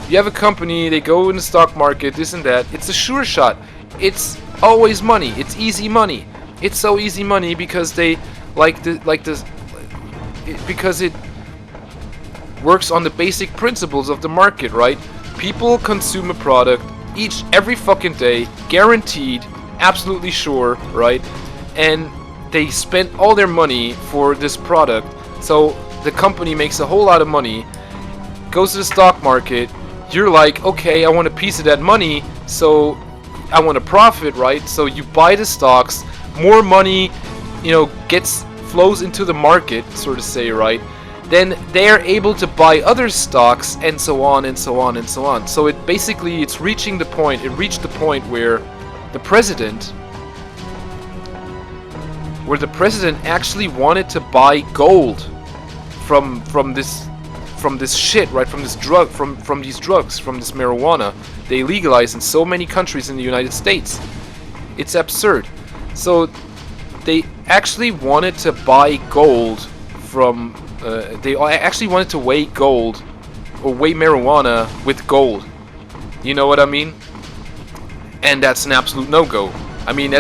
You have a company, they go in the stock market, this and that. It's a sure shot. It's always money. It's easy money. It's so easy money because they because it works on the basic principles of the market, right? People consume a product every fucking day, guaranteed, absolutely sure, right? And they spent all their money for this product, so the company makes a whole lot of money, goes to the stock market, you're like, okay, I want a piece of that money, so I want a profit, right? So you buy the stocks, more money, flows into the market, so to say, right? Then they're able to buy other stocks, and so on and so on and so on. So it basically, it reached the point where the president actually wanted to buy gold from this shit, right? From this drug, from these drugs, from this marijuana they legalize in so many countries in the United States. It's absurd. So they actually wanted to buy gold from. They actually wanted to weigh gold or weigh marijuana with gold. You know what I mean? And that's an absolute no-go. I mean,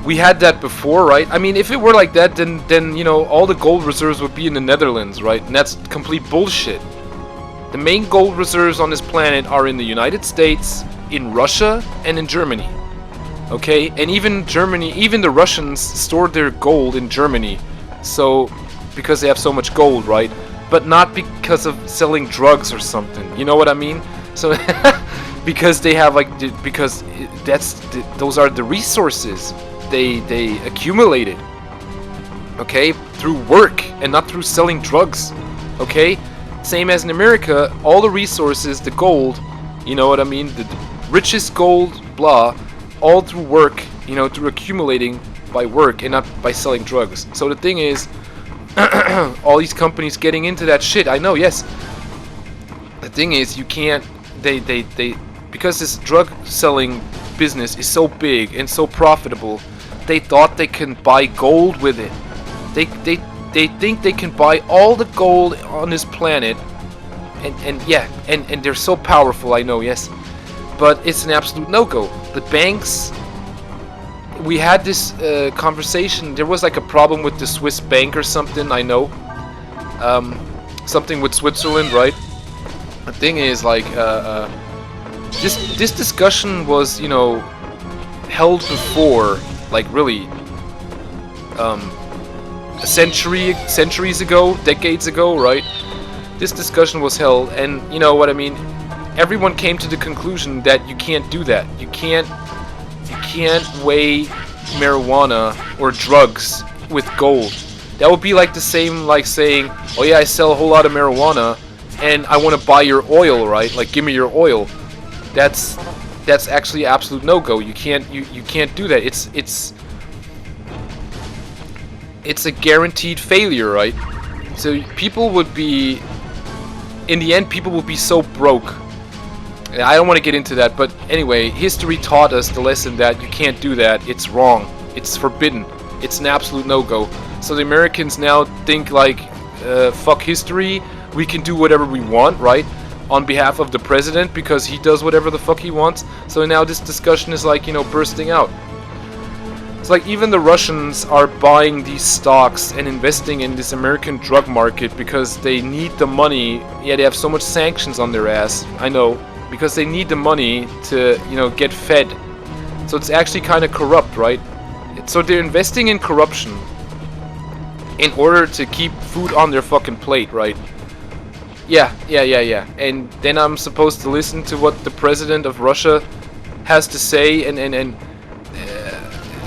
we had that before, right? I mean, if it were like that, then all the gold reserves would be in the Netherlands, right? And that's complete bullshit. The main gold reserves on this planet are in the United States, in Russia, and in Germany. Okay? And even Germany, even the Russians stored their gold in Germany. So, because they have so much gold, right? But not because of selling drugs or something. You know what I mean? So, because they have those are the resources they accumulated. Okay? Through work and not through selling drugs. Okay? Same as in America, all the resources, the gold, you know what I mean? The richest gold, blah, all through work, through accumulating by work and not by selling drugs. So the thing is, all these companies getting into that shit, I know, yes. The thing is, you can't, because this drug selling business is so big and so profitable, they thought they can buy gold with it. They think they can buy all the gold on this planet, and they're so powerful, I know, yes. But it's an absolute no-go. The banks, we had this conversation, there was like a problem with the Swiss bank or something, I know. Something with Switzerland, right? The thing is, like, this discussion was, held before, like, really, centuries ago, decades ago, right? This discussion was held, and you know what I mean? Everyone came to the conclusion that you can't do that. You can't weigh marijuana or drugs with gold. That would be like the same like saying, oh yeah, I sell a whole lot of marijuana and I want to buy your oil, right? Like, give me your oil. That's actually absolute no-go. You can't do that. It's a guaranteed failure, right? So people would be, in the end, people would be so broke. I don't want to get into that, but anyway, history taught us the lesson that you can't do that. It's wrong. It's forbidden. It's an absolute no-go. So the Americans now think like, fuck history. We can do whatever we want, right? On behalf of the president, because he does whatever the fuck he wants. So now this discussion is like, bursting out. It's like even the Russians are buying these stocks and investing in this American drug market because they need the money. Yeah, they have so much sanctions on their ass. I know. Because they need the money to, get fed. So it's actually kind of corrupt, right? So they're investing in corruption in order to keep food on their fucking plate, right? Yeah. And then I'm supposed to listen to what the president of Russia has to say,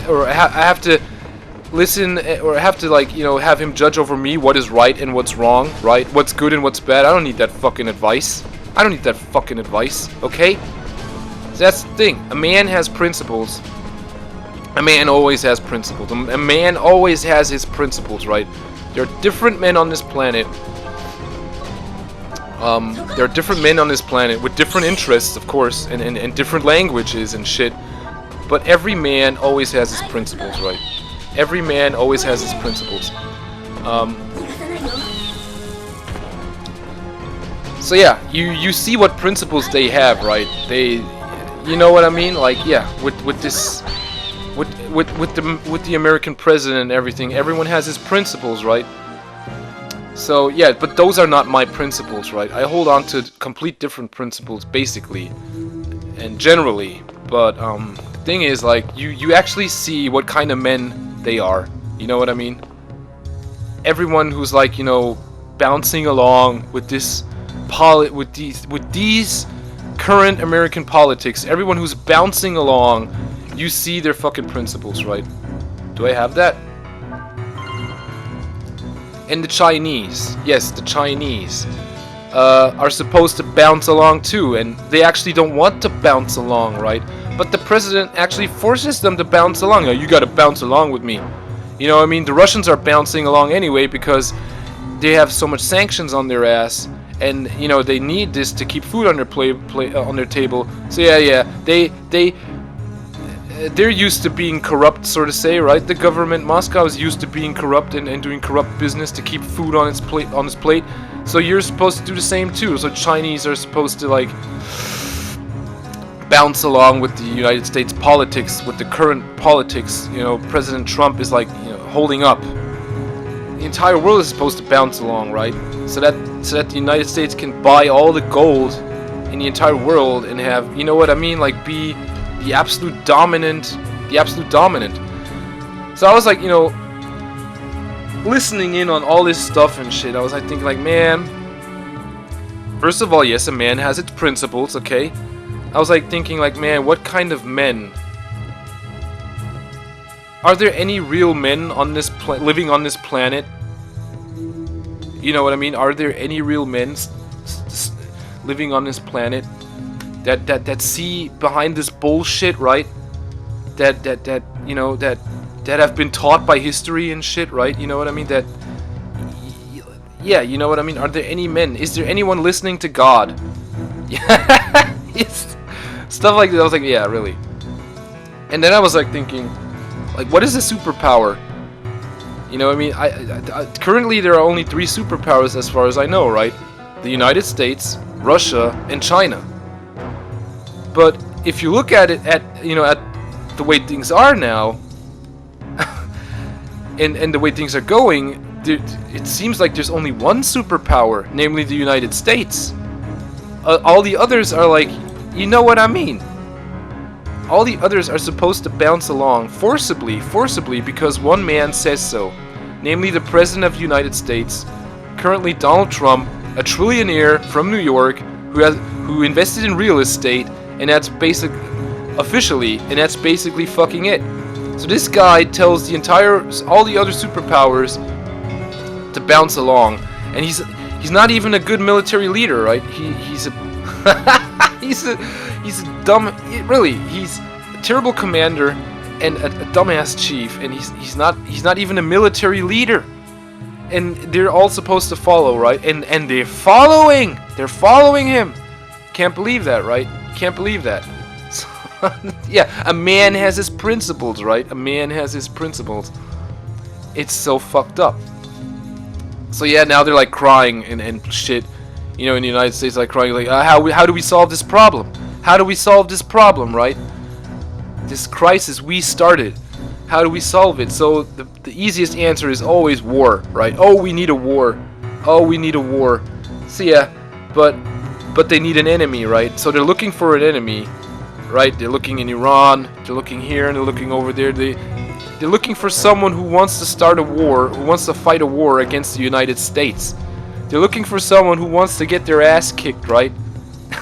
or I have to listen, or I have to, like, have him judge over me what is right and what's wrong, right? What's good and what's bad. I don't need that fucking advice. I don't need that fucking advice, okay? So that's the thing. A man has principles. A man always has principles. A man always has his principles, right? There are different men on this planet. There are different men on this planet with different interests, of course, and different languages and shit. But every man always has his principles, right? Every man always has his principles. So yeah, you see what principles they have, right? They, you know what I mean? Like, yeah, with the American president and everything, everyone has his principles, right? So yeah, but those are not my principles, right? I hold on to complete different principles, basically, and generally. But the thing is, like, you actually see what kind of men they are. You know what I mean? Everyone who's like, bouncing along with this with these current American politics, everyone who's bouncing along, You see their fucking principles, right? Do I have that? And the Chinese, yes, the Chinese are supposed to bounce along too, and they actually don't want to bounce along, right? But the president actually forces them to bounce along. You gotta bounce along with me. You know what I mean? The Russians are bouncing along anyway because they have so much sanctions on their ass, and you know they need this to keep food on their on their table. So yeah, they're used to being corrupt, so to say, right? The government, Moscow, is used to being corrupt and doing corrupt business to keep food on its plate. So you're supposed to do the same too. So Chinese are supposed to like bounce along with the United States politics, with the current politics. You know, President Trump is like, you know, holding up. The entire world is supposed to bounce along, right? So that the United States can buy all the gold in the entire world and have, you know what I mean, like be the absolute dominant. So I was like, you know, listening in on all this stuff and shit. I was like thinking like, man, first of all, yes, a man has its principles, okay? I was like thinking like, man, what kind of men? Are there any real men on this living on this planet? You know what I mean? Are there any real men living on this planet that see behind this bullshit, right? That you know that have been taught by history and shit, right? You know what I mean? That yeah, you know what I mean? Are there any men? Is there anyone listening to God? Yeah, stuff like that. I was like, yeah, really. And then I was like thinking, like, what is a superpower? You know what I mean? I currently there are only 3 superpowers as far as I know, right? The United States, Russia, and China. But if you look at it at the way things are now, and the way things are going, it seems like there's only one superpower, namely the United States. All the others are like, you know what I mean? All the others are supposed to bounce along forcibly, because one man says so, namely the President of the United States, currently Donald Trump, a trillionaire from New York, who invested in real estate, and that's basically fucking it. So this guy tells all the other superpowers to bounce along, and he's not even a good military leader, right? He's a he's a dumb, really, he's a terrible commander and a dumbass chief, and he's not even a military leader. And they're all supposed to follow, right? And they're following him. Can't believe that, right? Can't believe that. So, yeah, a man has his principles, right? A man has his principles. It's so fucked up. So yeah, now they're like crying and shit. You know, in the United States, like crying, like, how do we solve this problem? How do we solve this problem, right? This crisis we started. How do we solve it? So the easiest answer is always war, right? Oh, we need a war. Oh, we need a war. So yeah, but they need an enemy, right? So they're looking for an enemy, right? They're looking in Iran. They're looking here, and they're looking over there. They're looking for someone who wants to start a war, who wants to fight a war against the United States. They're looking for someone who wants to get their ass kicked, right?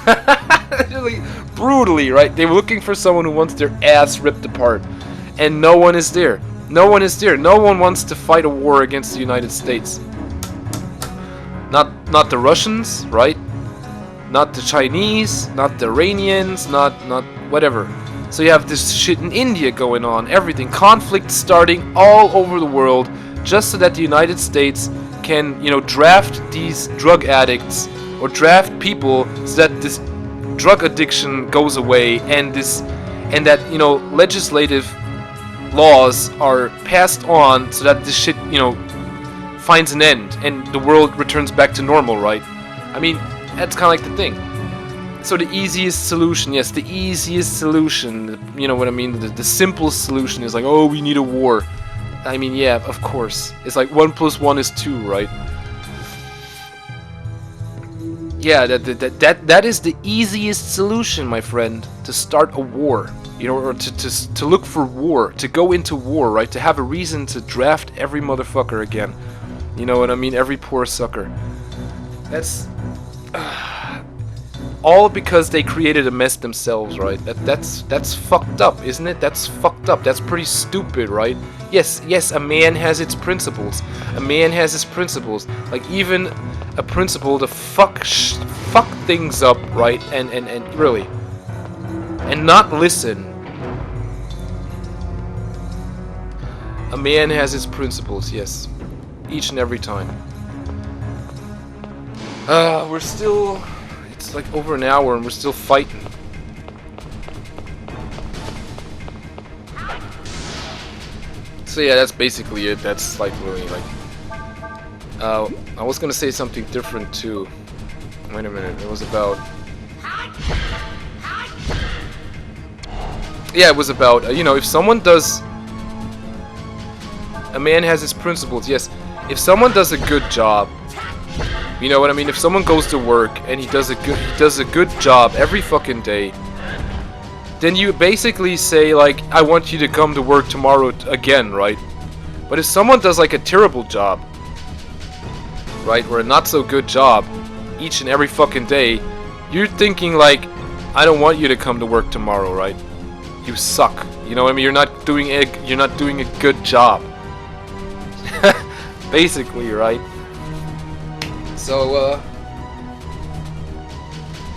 Like, brutally, right? They're looking for someone who wants their ass ripped apart. And no one is there. No one is there. No one wants to fight a war against the United States. Not the Russians, right? Not the Chinese, not the Iranians, not whatever. So you have this shit in India going on, everything. Conflict starting all over the world just so that the United States can, you know, draft these drug addicts or draft people so that this drug addiction goes away and that, you know, legislative laws are passed on so that this shit, you know, finds an end and the world returns back to normal, right? I mean, that's kind of like the thing. So the easiest solution, yes, the easiest solution, you know what I mean? The simplest solution is like, oh, we need a war. I mean, yeah, of course. It's like 1 + 1 is 2, right? Yeah, that is the easiest solution, my friend, to start a war. You know, or to look for war, to go into war, right? To have a reason to draft every motherfucker again. You know what I mean? Every poor sucker. That's... all because they created a mess themselves, right? That's fucked up, isn't it? That's fucked up. That's pretty stupid, right? Yes, a man has its principles. A man has his principles. Like, even a principle to fuck things up, right? And really. And not listen. A man has his principles, yes. Each and every time. We're still... It's like over an hour and we're still fighting. So yeah, that's basically it. That's like really like... I was gonna say something different too. Wait a minute, it was about... Yeah, it was about, you know, if someone does... A man has his principles, yes. If someone does a good job, you know what I mean? If someone goes to work and he does a good job every fucking day, then you basically say like, I want you to come to work tomorrow again, right? But if someone does like a terrible job, right, or a not so good job each and every fucking day, you're thinking like, I don't want you to come to work tomorrow, right? You suck. You know what I mean? You're not doing a good job. Basically, right? So,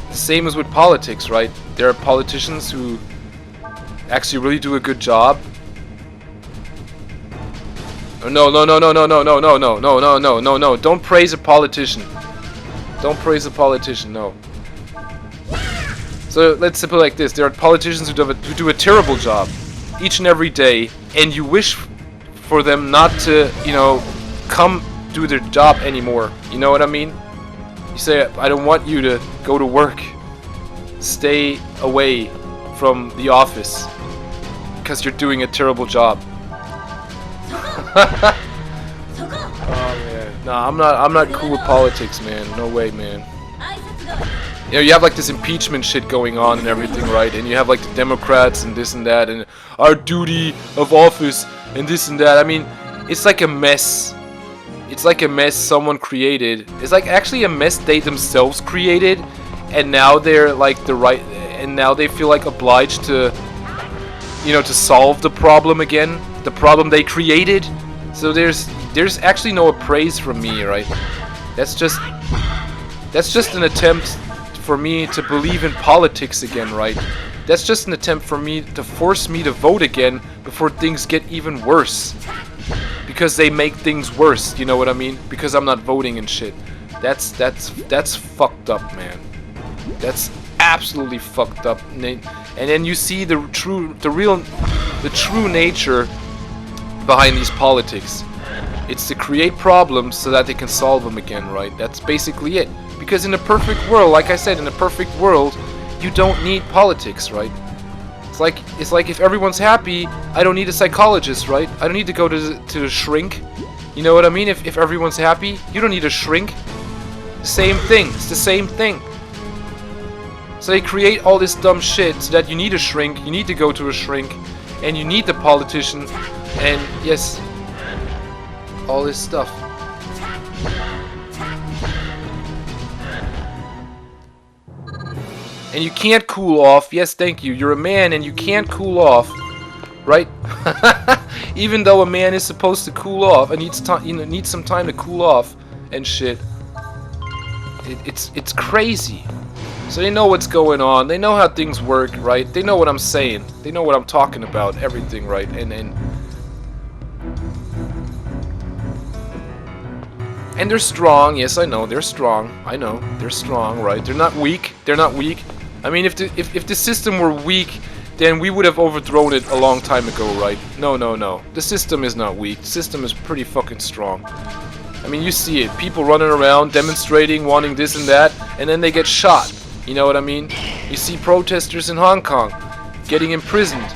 the same as with politics, right? There are politicians who actually really do a good job. Oh, no. Don't praise a politician. Don't praise a politician, no. So, let's put it like this. There are politicians who do a terrible job each and every day, and you wish for them not to, you know, come do their job anymore. You know what I mean? You say, I don't want you to go to work. Stay away from the office because you're doing a terrible job. Oh man. Nah, I'm not cool with politics, man. No way, man. You know, you have like this impeachment shit going on and everything, right? And you have like the Democrats and this and that and our duty of office and this and that. I mean, it's like a mess. It's like a mess someone created. It's like actually a mess they themselves created, and now they're like and now they feel like obliged to, you know, to solve the problem again, the problem they created. So there's actually no praise from me, right? That's just an attempt for me to believe in politics again, right? That's just an attempt for me to force me to vote again before things get even worse. Because they make things worse, you know what I mean? Because I'm not voting and shit. That's fucked up, man. That's absolutely fucked up. And then you see the true nature behind these politics. It's to create problems so that they can solve them again, right? That's basically it. Because in a perfect world, like I said, in a perfect world, you don't need politics, right? It's like if everyone's happy, I don't need a psychologist, right? I don't need to go to a shrink. You know what I mean? If everyone's happy, you don't need a shrink. Same thing. It's the same thing. So they create all this dumb shit so that you need a shrink, you need to go to a shrink, and you need the politician, and yes, all this stuff. And you can't cool off. Yes, thank you. You're a man and you can't cool off, right? Even though a man is supposed to cool off and needs some time to cool off and shit. It's crazy. So they know what's going on. They know how things work, right? They know what I'm saying. They know what I'm talking about. Everything, right? And they're strong. Yes, I know. They're strong. I know. They're strong, right? They're not weak. They're not weak. I mean, if the system were weak, then we would have overthrown it a long time ago, right? No. The system is not weak. The system is pretty fucking strong. I mean, you see it. People running around, demonstrating, wanting this and that, and then they get shot. You know what I mean? You see protesters in Hong Kong getting imprisoned,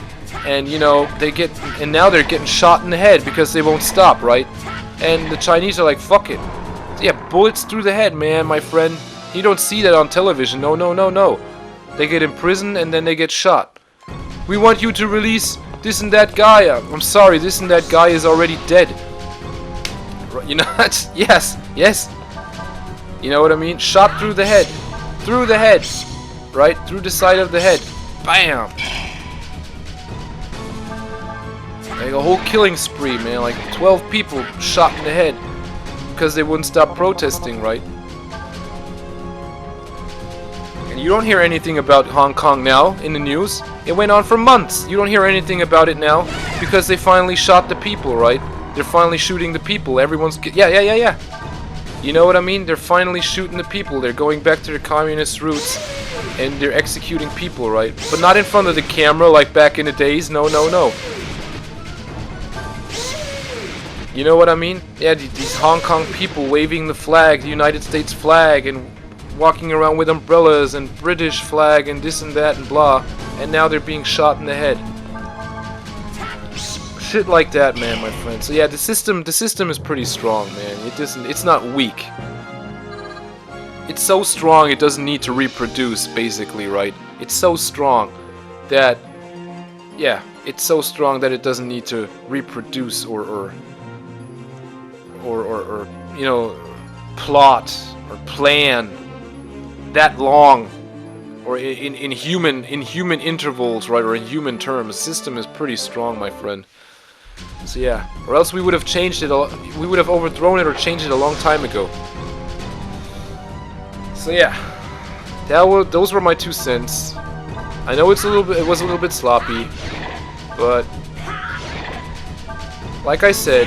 and you know, and now they're getting shot in the head because they won't stop, right? And the Chinese are like, fuck it. Yeah, bullets through the head, man, my friend. You don't see that on television. No. They get imprisoned and then they get shot. We want you to release this and that guy. I'm sorry, this and that guy is already dead. You know, yes. You know what I mean? Shot through the head. through the head, right? Through the side of the head. Bam! Like a whole killing spree, man. Like 12 people shot in the head because they wouldn't stop protesting, right? And you don't hear anything about Hong Kong now in the news. It went on for months. You don't hear anything about it now because they finally shot the people, right? They're finally shooting the people. Everyone's... Yeah. You know what I mean? They're finally shooting the people. They're going back to their communist roots and they're executing people, right? But not in front of the camera like back in the days. No. You know what I mean? Yeah, these Hong Kong people waving the flag, the United States flag, and walking around with umbrellas and British flag and this and that and blah, and now they're being shot in the head. Shit like that, man, my friend. So yeah, the system is pretty strong, man. It's not weak. It's so strong it doesn't need to reproduce, basically, right? It's so strong that, yeah, it's so strong that it doesn't need to reproduce or you know, plot or plan that long, or in human intervals, right, or in human terms. The system is pretty strong, my friend. So yeah, or else we would have changed it. We would have overthrown it or changed it a long time ago. So yeah, those were my 2 cents. I know it was a little bit sloppy, but like I said,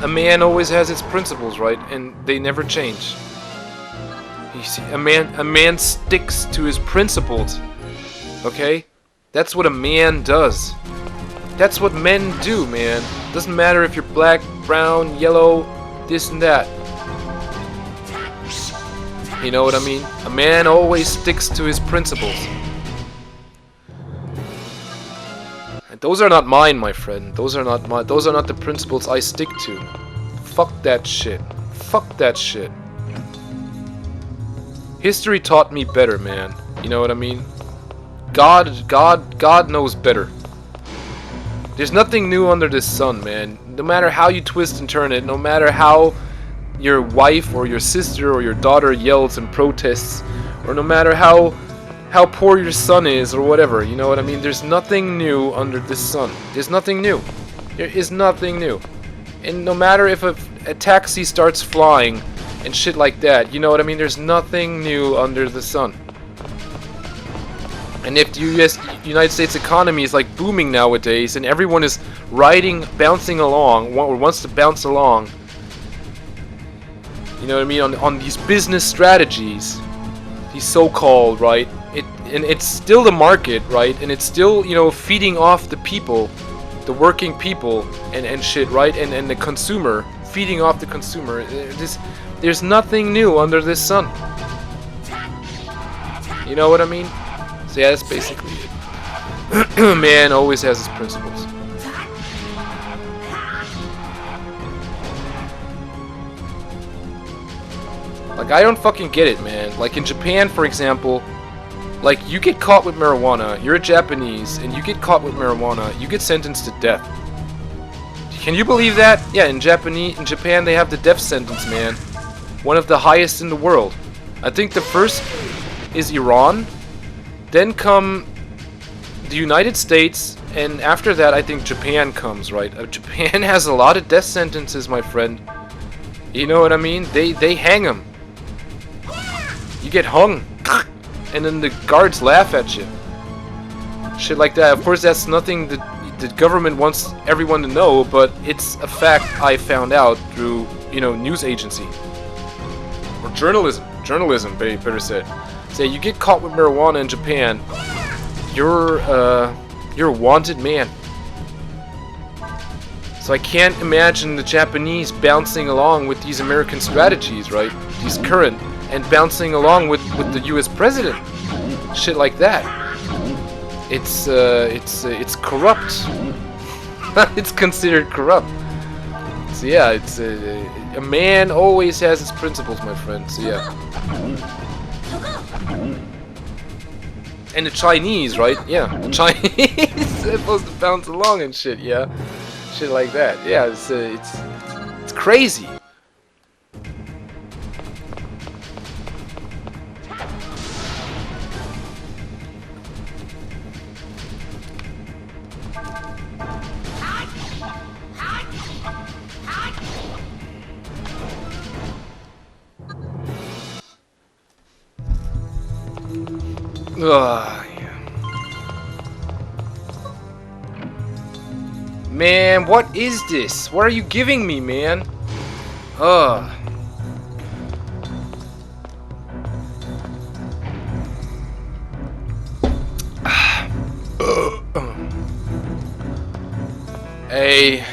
a man always has its principles, right, and they never change. You see, a man sticks to his principles. Okay? That's what a man does. That's what men do, man. Doesn't matter if you're black, brown, yellow, this and that. You know what I mean? A man always sticks to his principles. And those are not mine, my friend. Those are not the principles I stick to. Fuck that shit. Fuck that shit. History taught me better, man. You know what I mean? God knows better. There's nothing new under this sun, man. No matter how you twist and turn it, no matter how your wife or your sister or your daughter yells and protests, or no matter how poor your son is or whatever, you know what I mean? There's nothing new under this sun. There's nothing new. There is nothing new. And no matter if a taxi starts flying and shit like that, you know what I mean? There's nothing new under the sun. And if the United States economy is like booming nowadays and everyone is bouncing along, or wants to bounce along, you know what I mean, on these business strategies, these so-called, right? And it's still the market, right? And it's still, you know, feeding off the people, the working people and shit, right? And the consumer, feeding off the consumer. There's nothing new under this sun. You know what I mean? So yeah, that's basically it. Man always has his principles. Like, I don't fucking get it, man. Like, in Japan, for example, like, you get caught with marijuana, you're a Japanese, and you get caught with marijuana, you get sentenced to death. Can you believe that? Yeah, in Japan, they have the death sentence, man. One of the highest in the world. I think the first is Iran, then come the United States, and after that, I think Japan comes, right? Japan has a lot of death sentences, my friend. You know what I mean? They hang them. You get hung, and then the guards laugh at you. Shit like that. Of course, that's nothing that the government wants everyone to know, but it's a fact I found out through, you know, news agency. Or journalism, better said. Say, you get caught with marijuana in Japan, you're a wanted man. So I can't imagine the Japanese bouncing along with these American strategies, right? These current, and bouncing along with the U.S. president. Shit like that. It's corrupt. It's considered corrupt. So yeah, it's a man always has his principles, my friend. So yeah. And the Chinese, right? Yeah, the Chinese supposed to bounce along and shit. Yeah, shit like that. Yeah, it's crazy. Ugh. Man, what is this? What are you giving me, man? Ugh. Hey,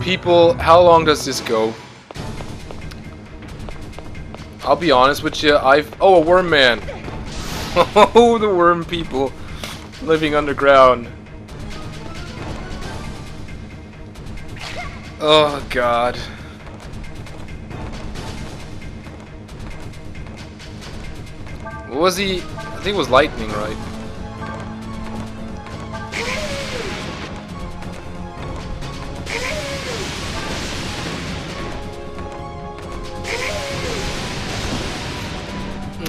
people, how long does this go? I'll be honest with you, Oh, a worm man. Oh, the worm people living underground. Oh, God. What was he? I think it was lightning, right?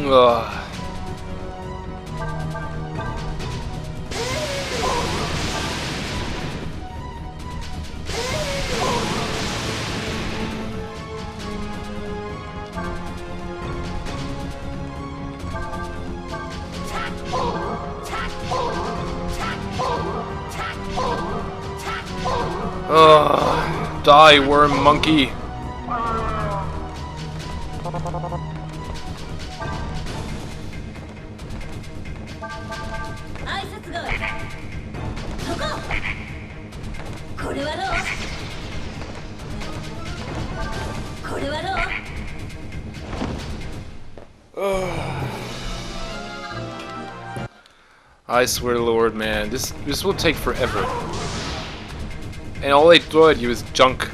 Ugh. Ugh. Die, worm monkey. I swear to Lord, man, this will take forever. And all they throw at you is junk.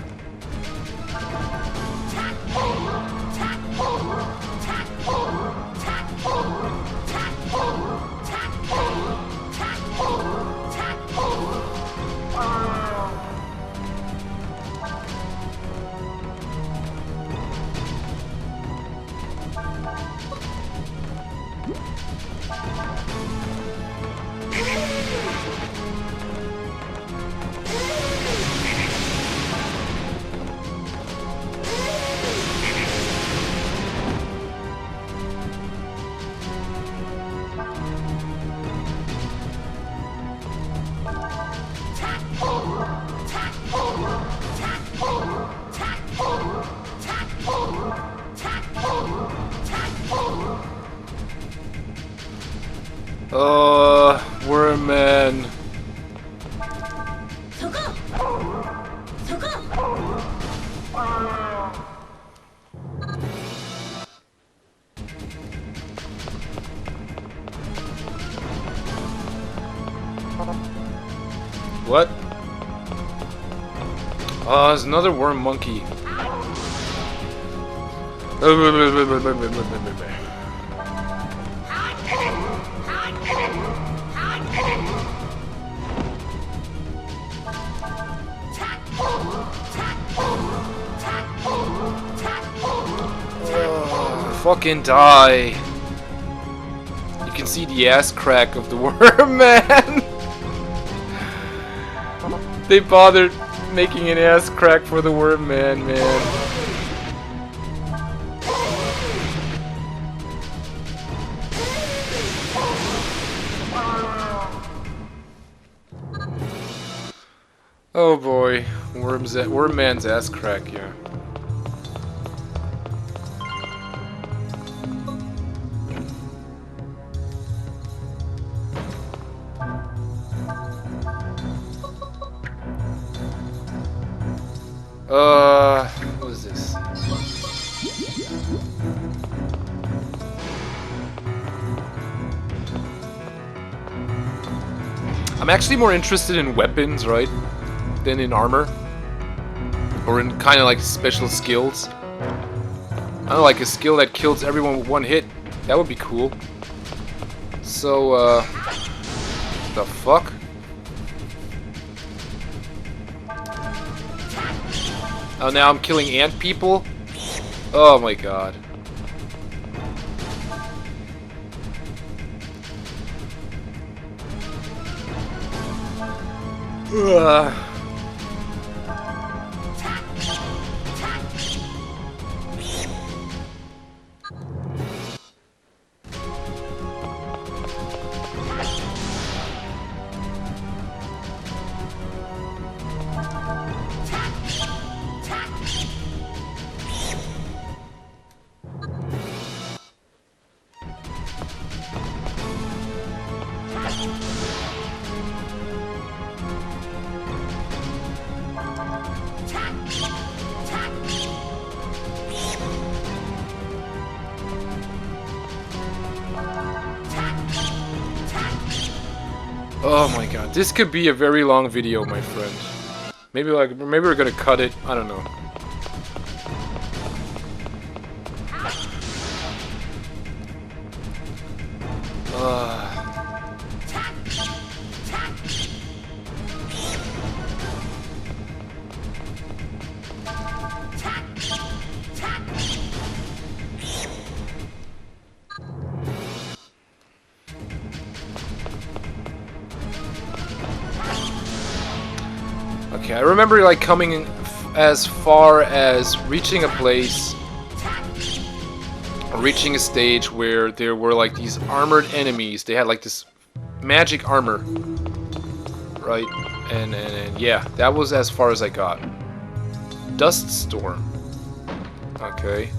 Worm man. What? Oh, there's another worm monkey. Fucking die. You can see the ass crack of the worm man. They bothered making an ass crack for the worm man, Oh boy, worm man's ass crack, yeah. What is this? I'm actually more interested in weapons, right, than in armor. Or in kind of like special skills. I don't know, like a skill that kills everyone with one hit. That would be cool. So, the fuck? Oh, now I'm killing ant people? Oh my god. Ugh. Oh my god, this could be a very long video, my friend. Maybe we're gonna cut it. I don't know. Okay, I remember like coming as far as reaching a place, or reaching a stage where there were like these armored enemies. They had like this magic armor, right? And yeah, that was as far as I got. Dust Storm. Okay.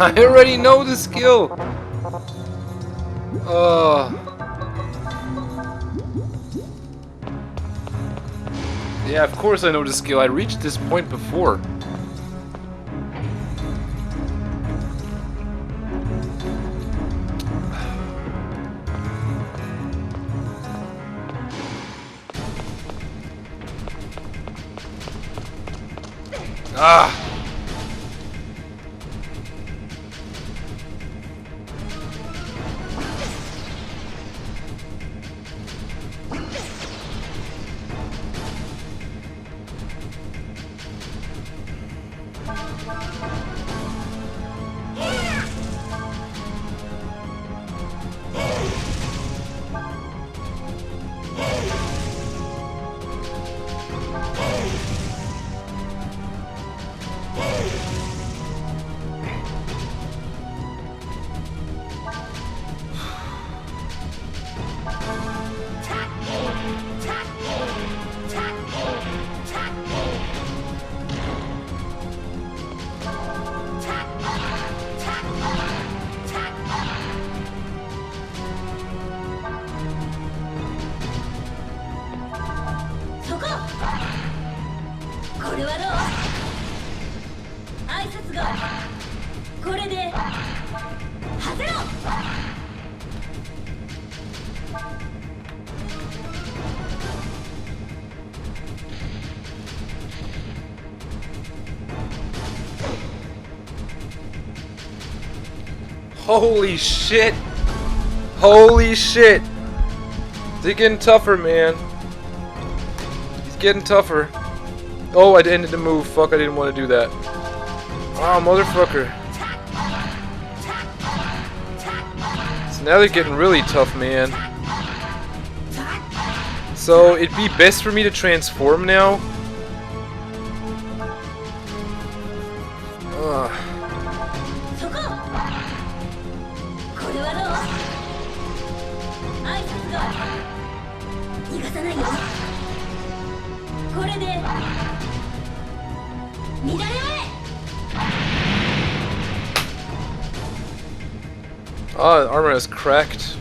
I already know the skill. Yeah, of course I know the skill. I reached this point before. Ah! Holy shit! Holy shit! They're getting tougher, man. He's getting tougher. Oh, I ended the move. Fuck, I didn't want to do that. Oh, motherfucker. So now they're getting really tough, man. So it'd be best for me to transform now. Ugh. Ah, the armor has cracked.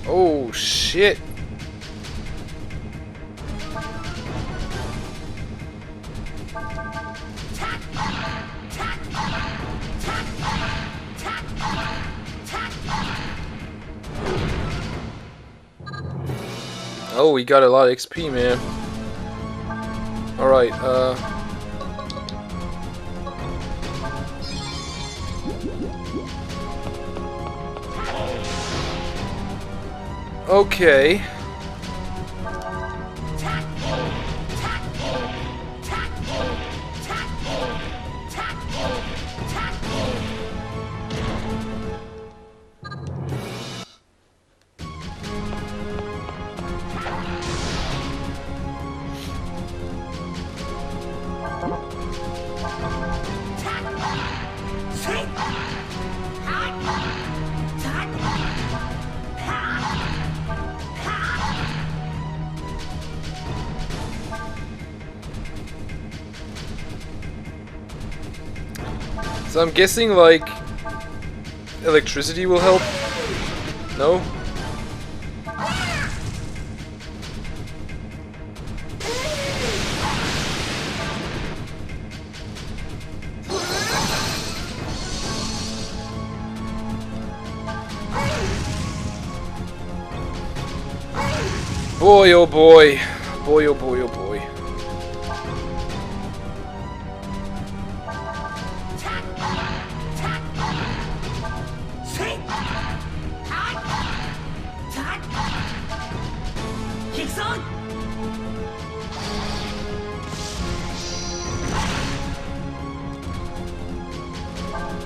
Oh shit. Oh, we got a lot of XP, man. Alright, okay. So I'm guessing like electricity will help. No? Boy, oh boy. Boy, oh boy, oh boy.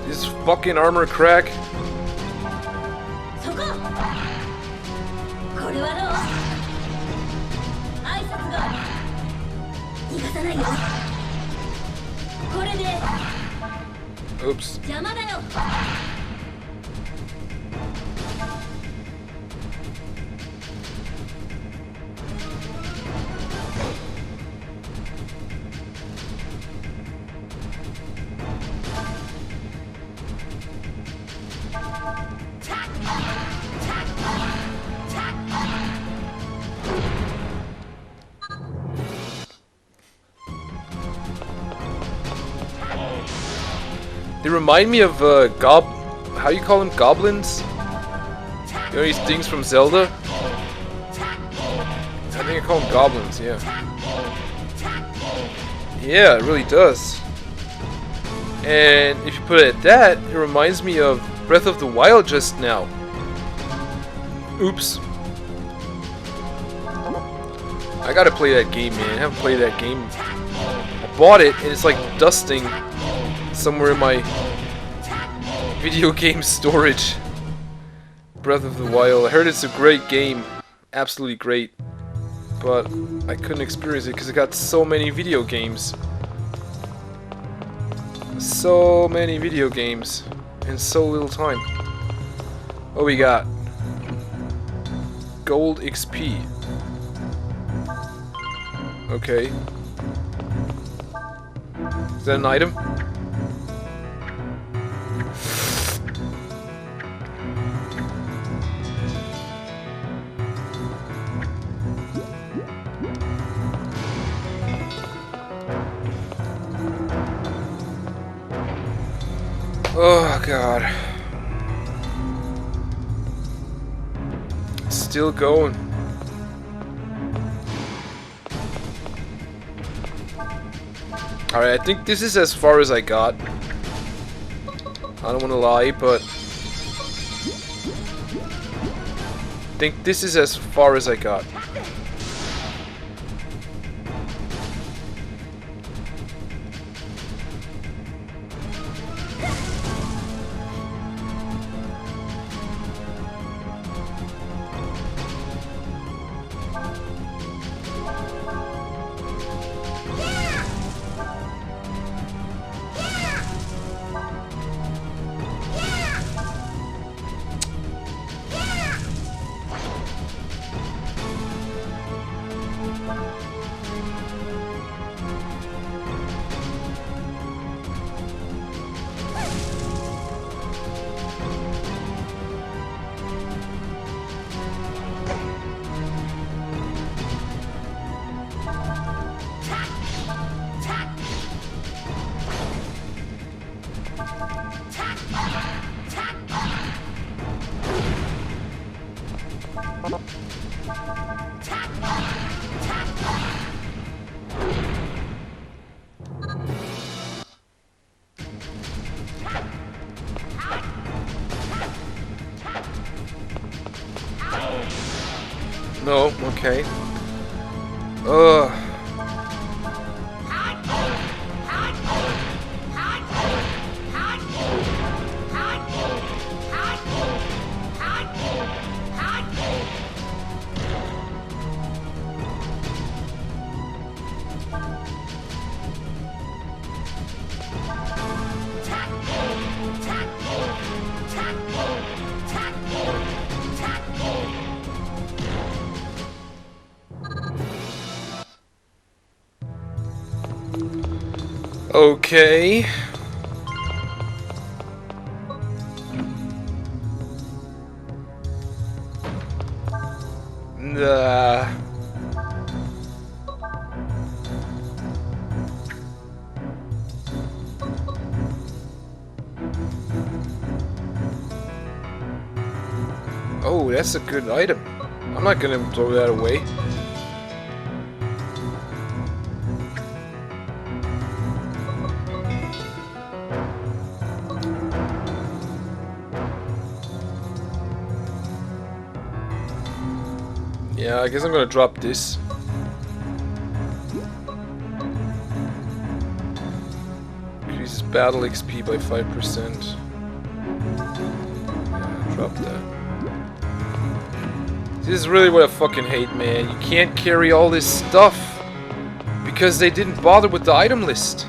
This fucking armor crack. Oops. They remind me of how you call them, goblins? You know these things from Zelda? I think I call them goblins, yeah. Yeah, it really does. And if you put it at that, it reminds me of Breath of the Wild just now. Oops. I gotta play that game, man. I haven't played that game. I bought it and it's like dusting somewhere in my video game storage. Breath of the Wild. I heard it's a great game. Absolutely great. But I couldn't experience it because it got so many video games. So many video games in so little time. What we got? Gold XP. Okay. Is that an item? Oh god. Still going. Alright, I think this is as far as I got. I don't want to lie, but I think this is as far as I got. No, okay. Ugh. Okay. Nah. Oh, that's a good item. I'm not gonna throw that away. Yeah, I guess I'm gonna drop this. Increases battle XP by 5%. Yeah, drop that. This is really what I fucking hate, man. You can't carry all this stuff because they didn't bother with the item list.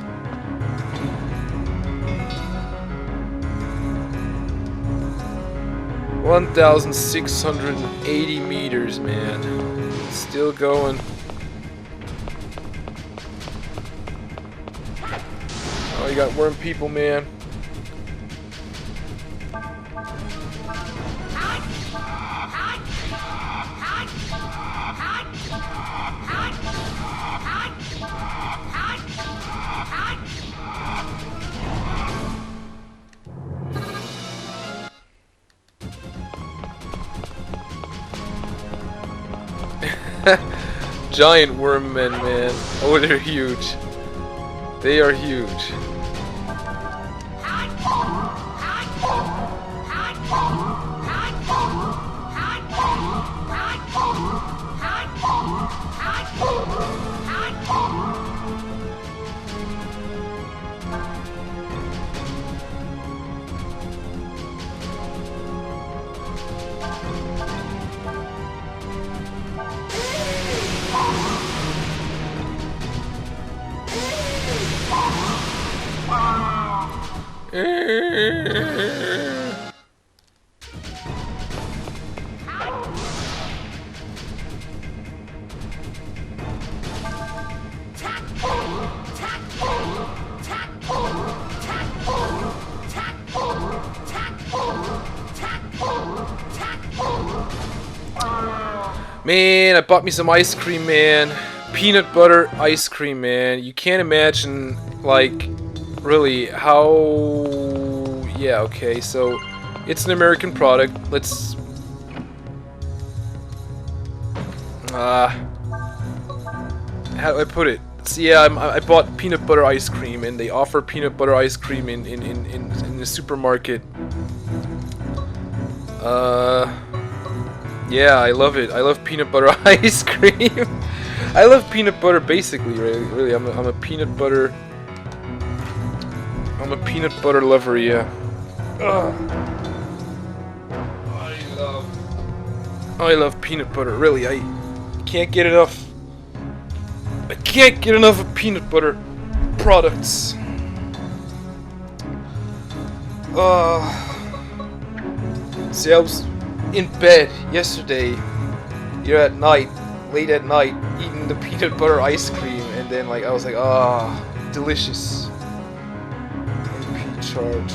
$1,680 meters, man. Still going. Oh, you got worm people, man. Giant worm men, man. Oh, they're huge. They are huge. Man, I bought me some ice cream, man. Peanut butter ice cream, man. You can't imagine, like, really how... Yeah, okay, so it's an American product. Let's... how do I put it? So, yeah, I bought peanut butter ice cream, and they offer peanut butter ice cream in the supermarket. Yeah, I love it. I love peanut butter ice cream. I love peanut butter basically, really. I'm a peanut butter... I'm a peanut butter lover, yeah. Ugh. I love peanut butter, really. I can't get enough. I can't get enough of peanut butter products. See, I was in bed yesterday, at night, late at night, eating the peanut butter ice cream, and then I was like, ah, delicious. MP charge.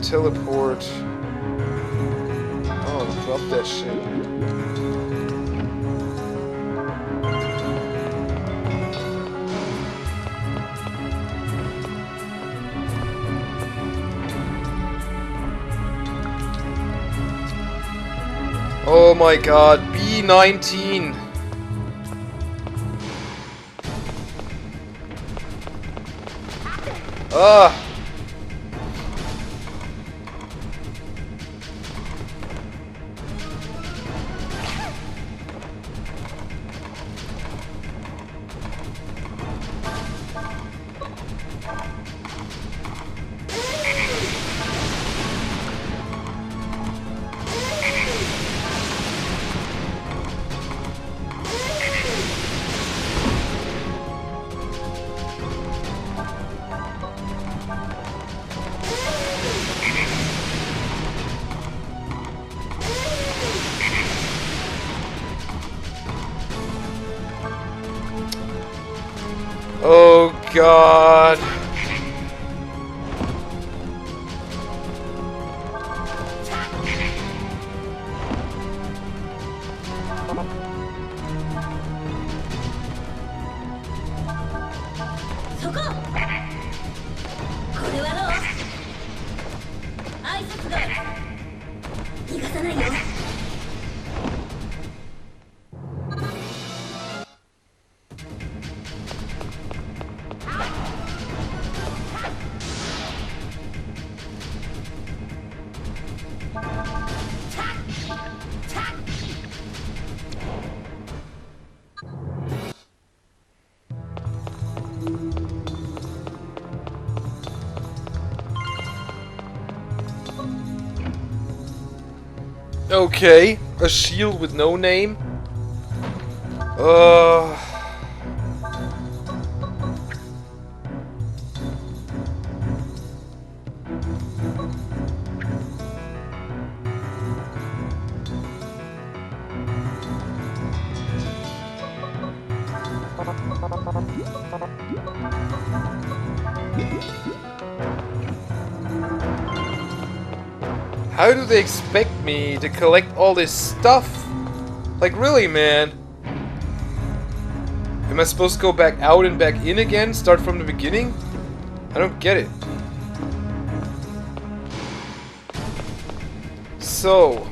Teleport. Oh, drop that shit. Oh my god, B19! Ah! Oh god. そこ。これはどう？挨拶が。逃がさないよ。Okay, a shield with no name. Uh. How do they expect me to collect all this stuff? Like, really, man? Am I supposed to go back out and back in again? Start from the beginning? I don't get it. So...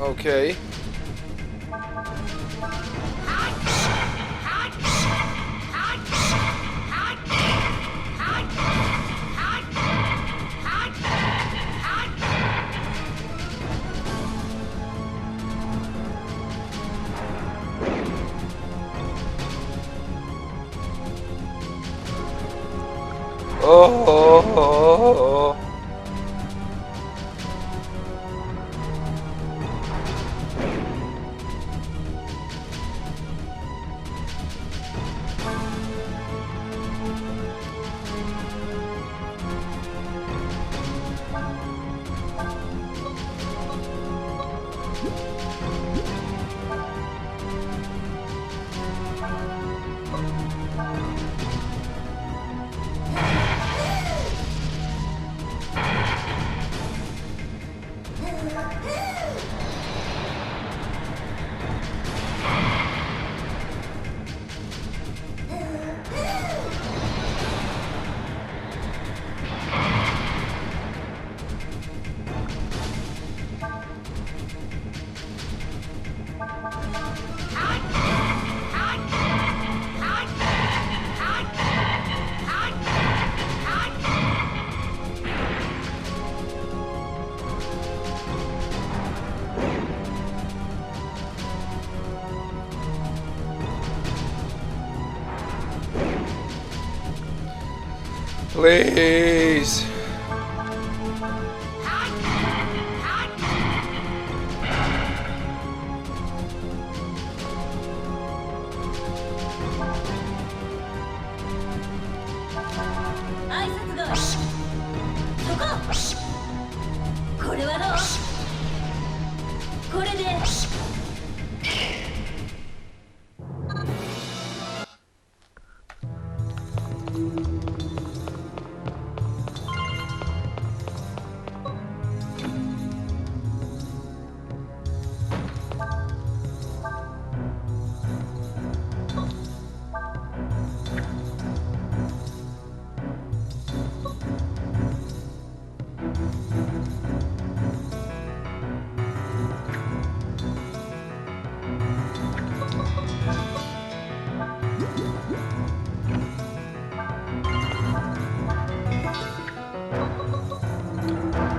okay. Oh. Please.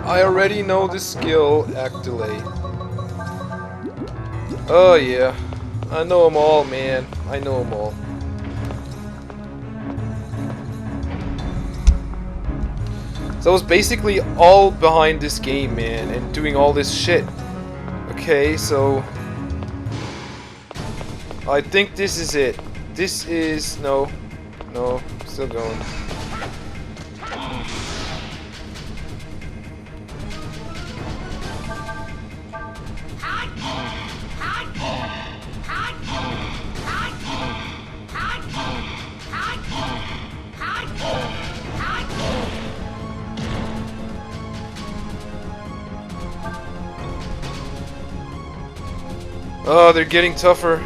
I already know the skill, act delay. Oh yeah, I know them all, man. I know them all. So I was basically all behind this game, man, and doing all this shit. Okay, so I think this is it. This is no, still going. Oh, they're getting tougher.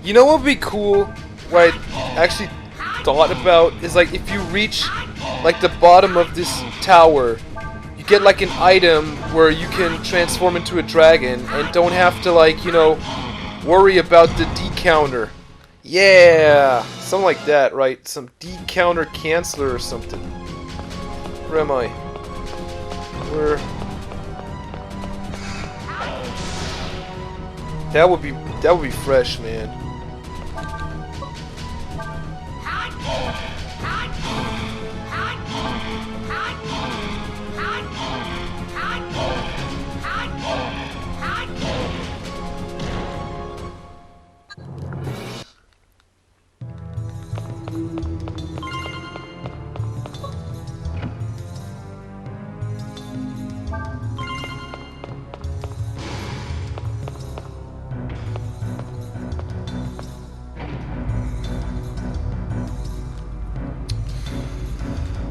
You know what would be cool? What I actually thought about is like if you reach like the bottom of this tower, you get like an item where you can transform into a dragon and don't have to like, you know, worry about the D counter. Yeah, something like that, right? Some D counter canceller or something. Where am I? Where? That would be fresh, man.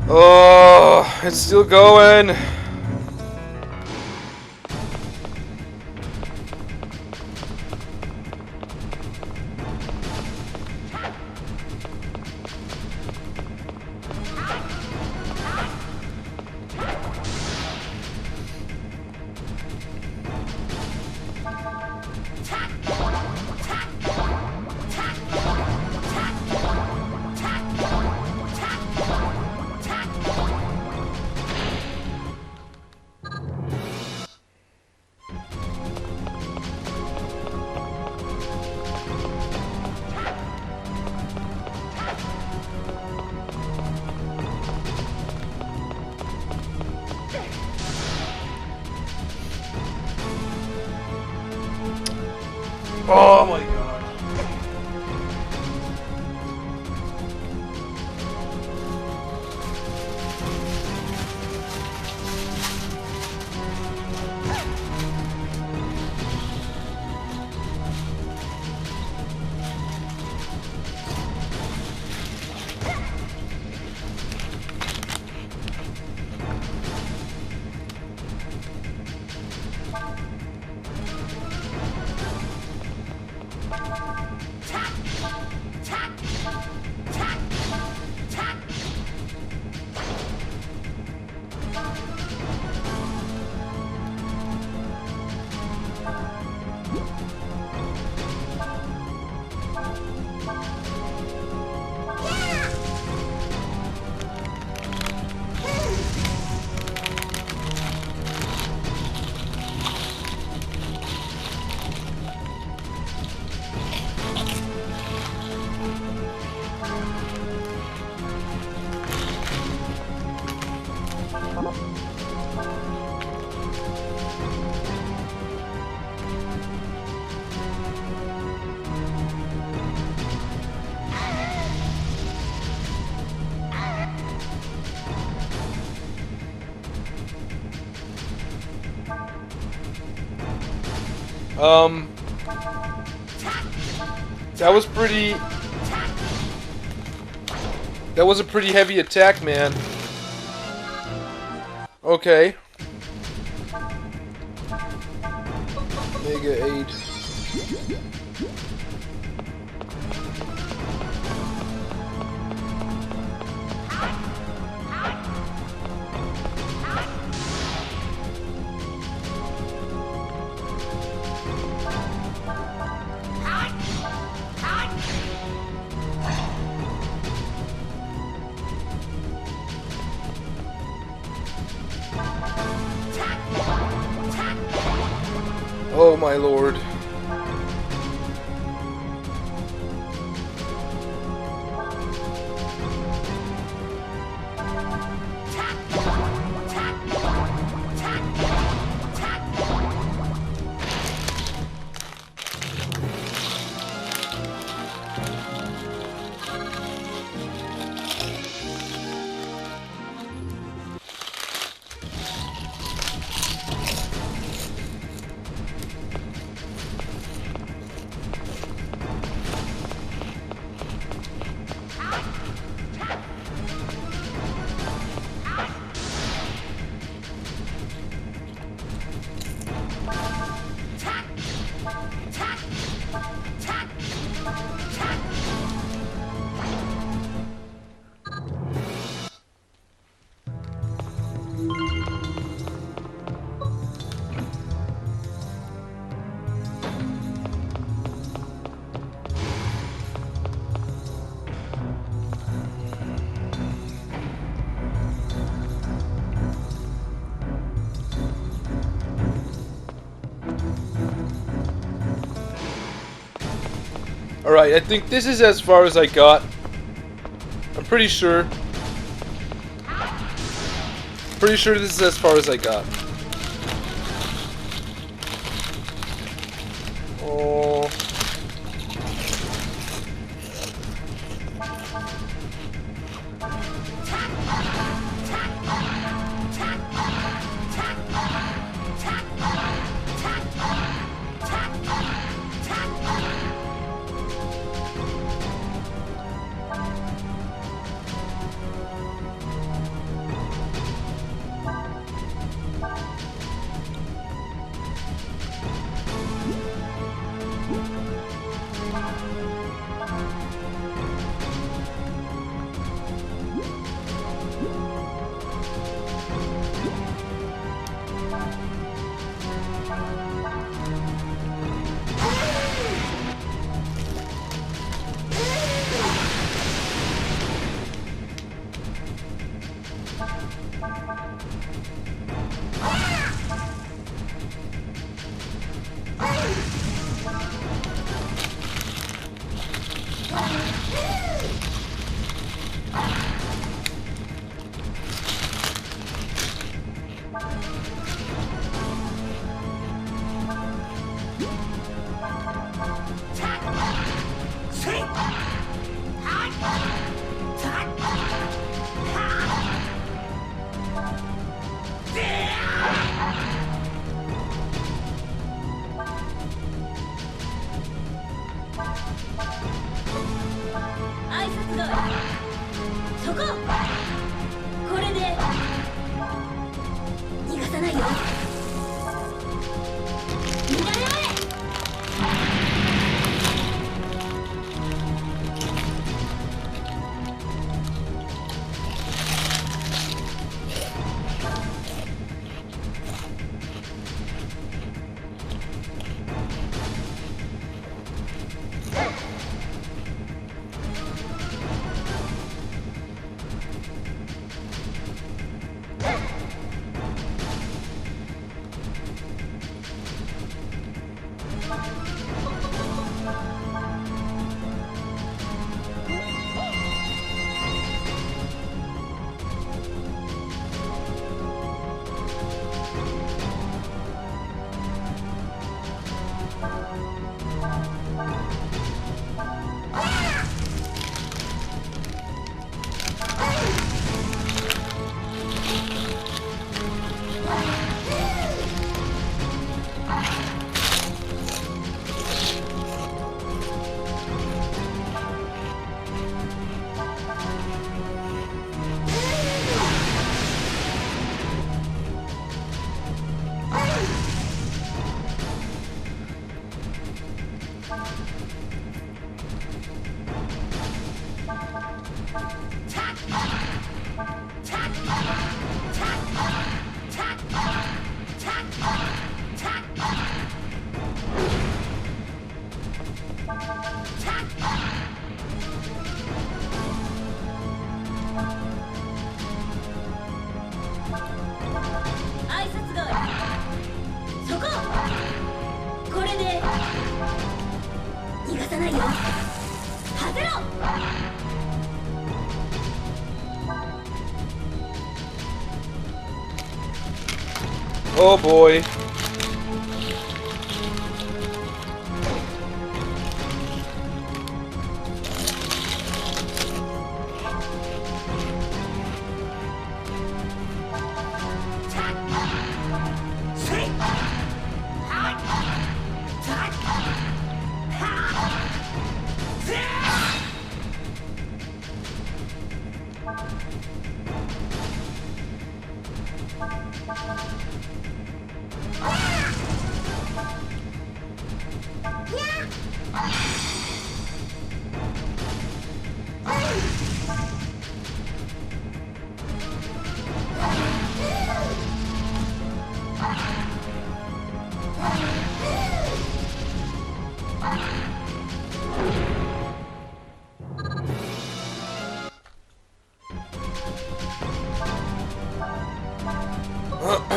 Oh, it's still going. Oh my god. That was a pretty heavy attack, man. Okay. Mega 8. Oh my lord. Alright, I think this is as far as I got. I'm pretty sure. Pretty sure this is as far as I got. Oh. Oh boy.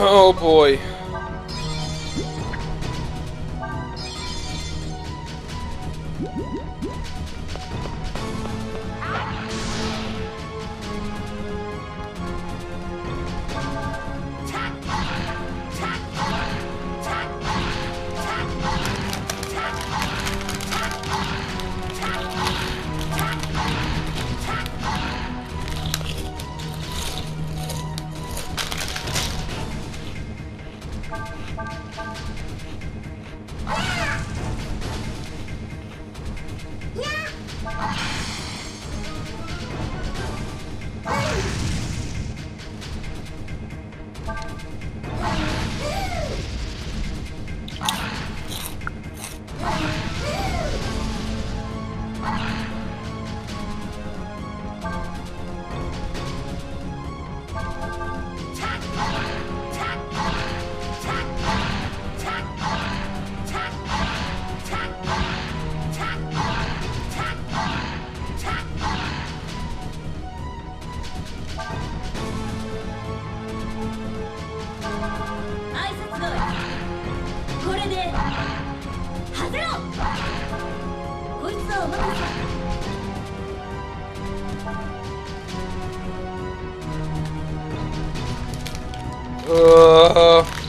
Oh boy.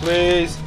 Please.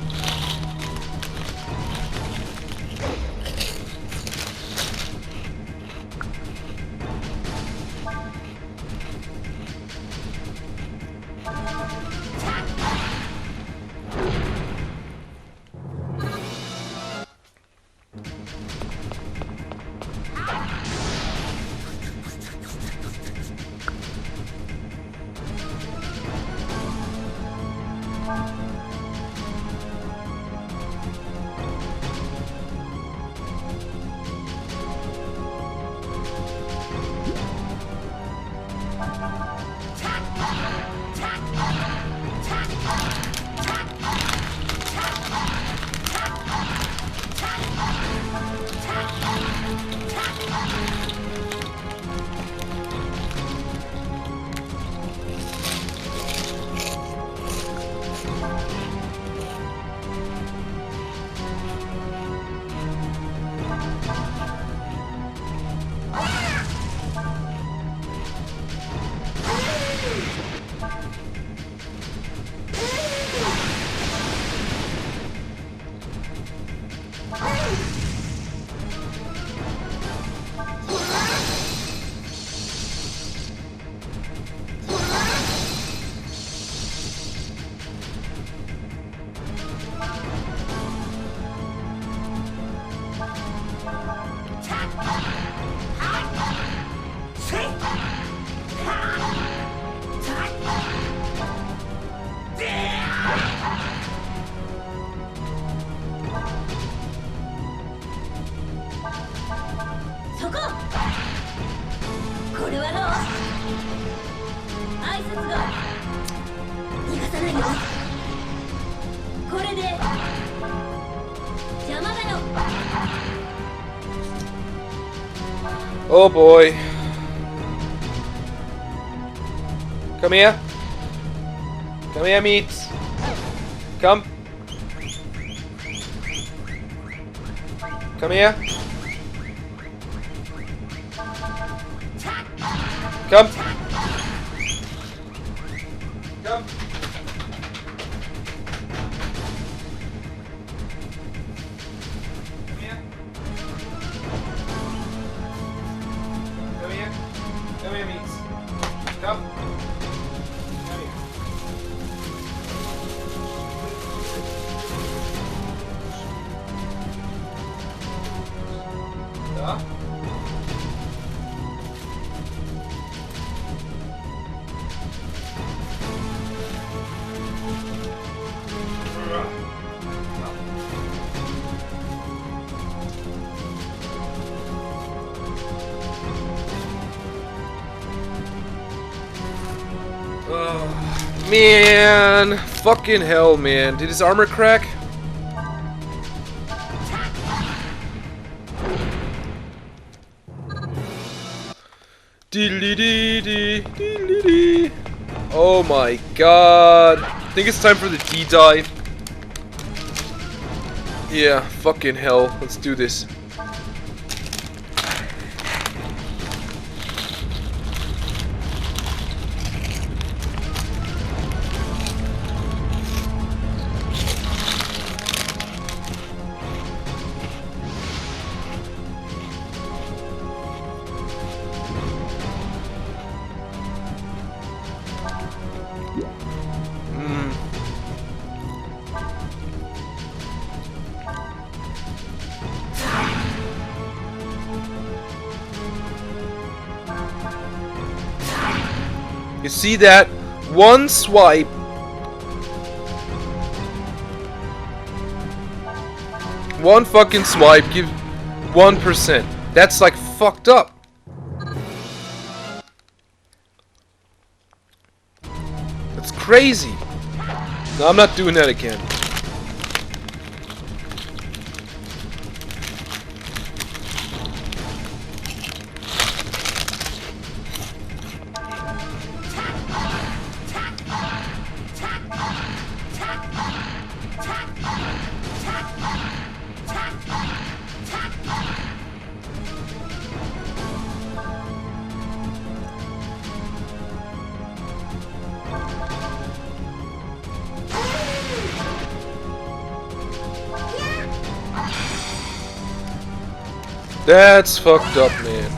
Oh boy. Come here. Come here, meats. Come. Come here. Come. Come. Come. Da. Oh, man, fucking hell, man. Did his armor crack? Dee-dee-dee-dee-dee-dee-dee. Oh my god. I think it's time for the D-dive. Yeah, fucking hell. Let's do this. You see that? One swipe. One fucking swipe gives 1%. That's like fucked up. That's crazy. No, I'm not doing that again. That's fucked up, man.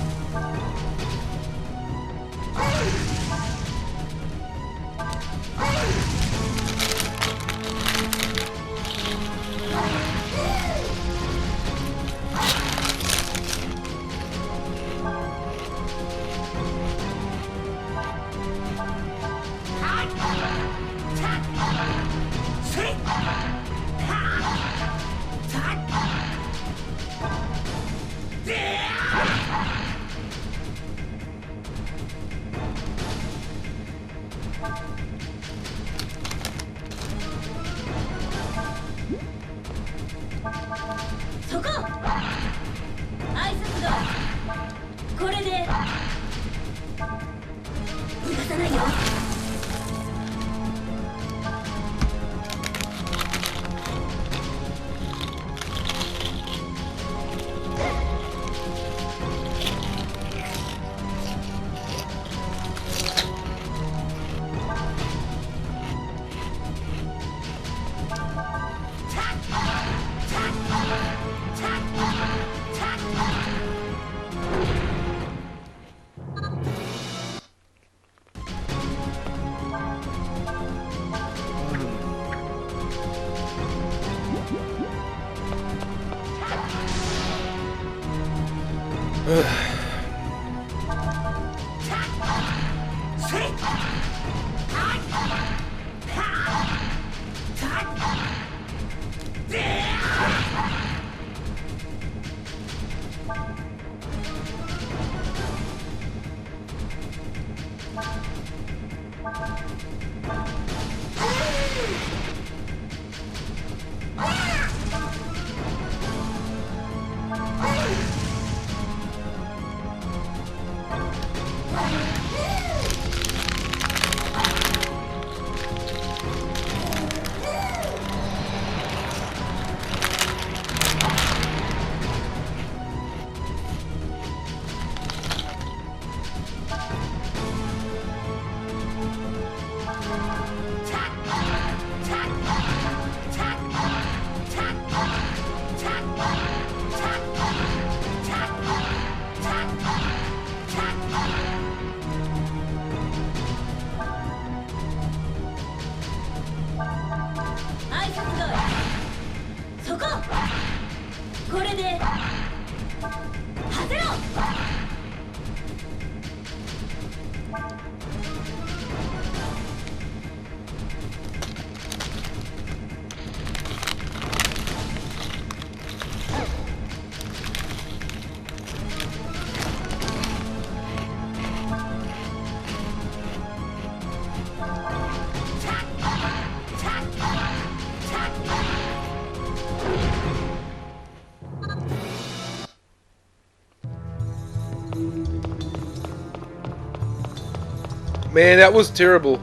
Man, that was terrible.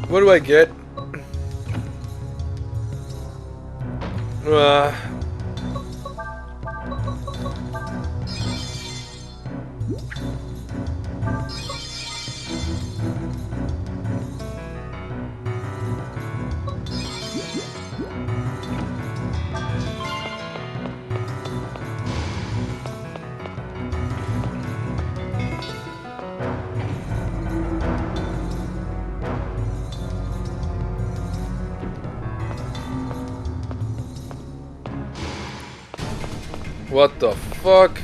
What do I get? What the fuck?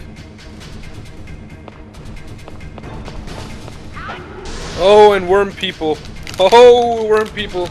Oh, and worm people. Oh, worm people.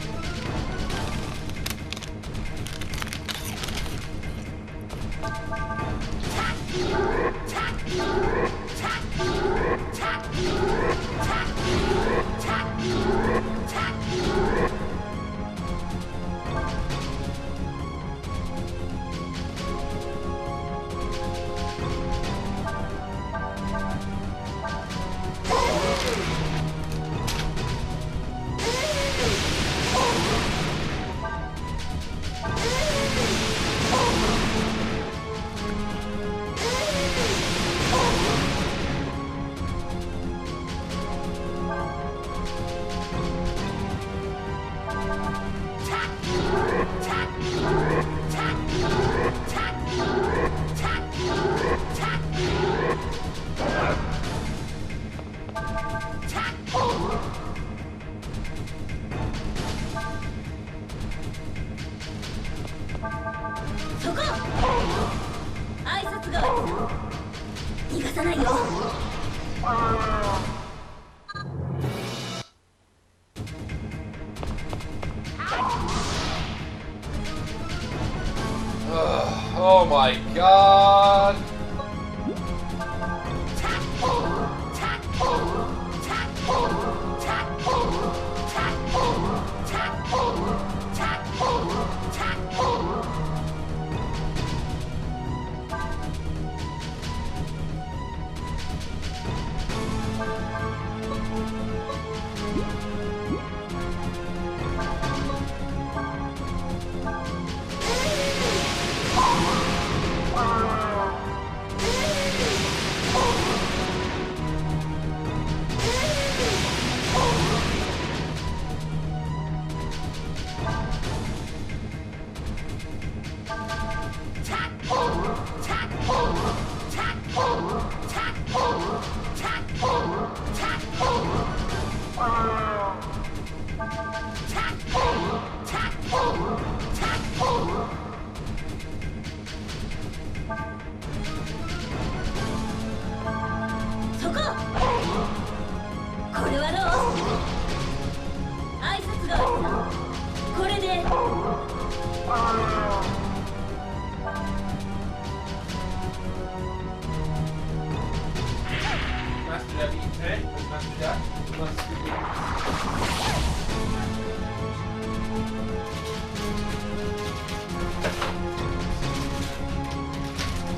Oh my god.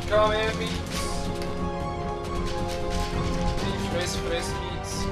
Come here, meats. Fresh meats.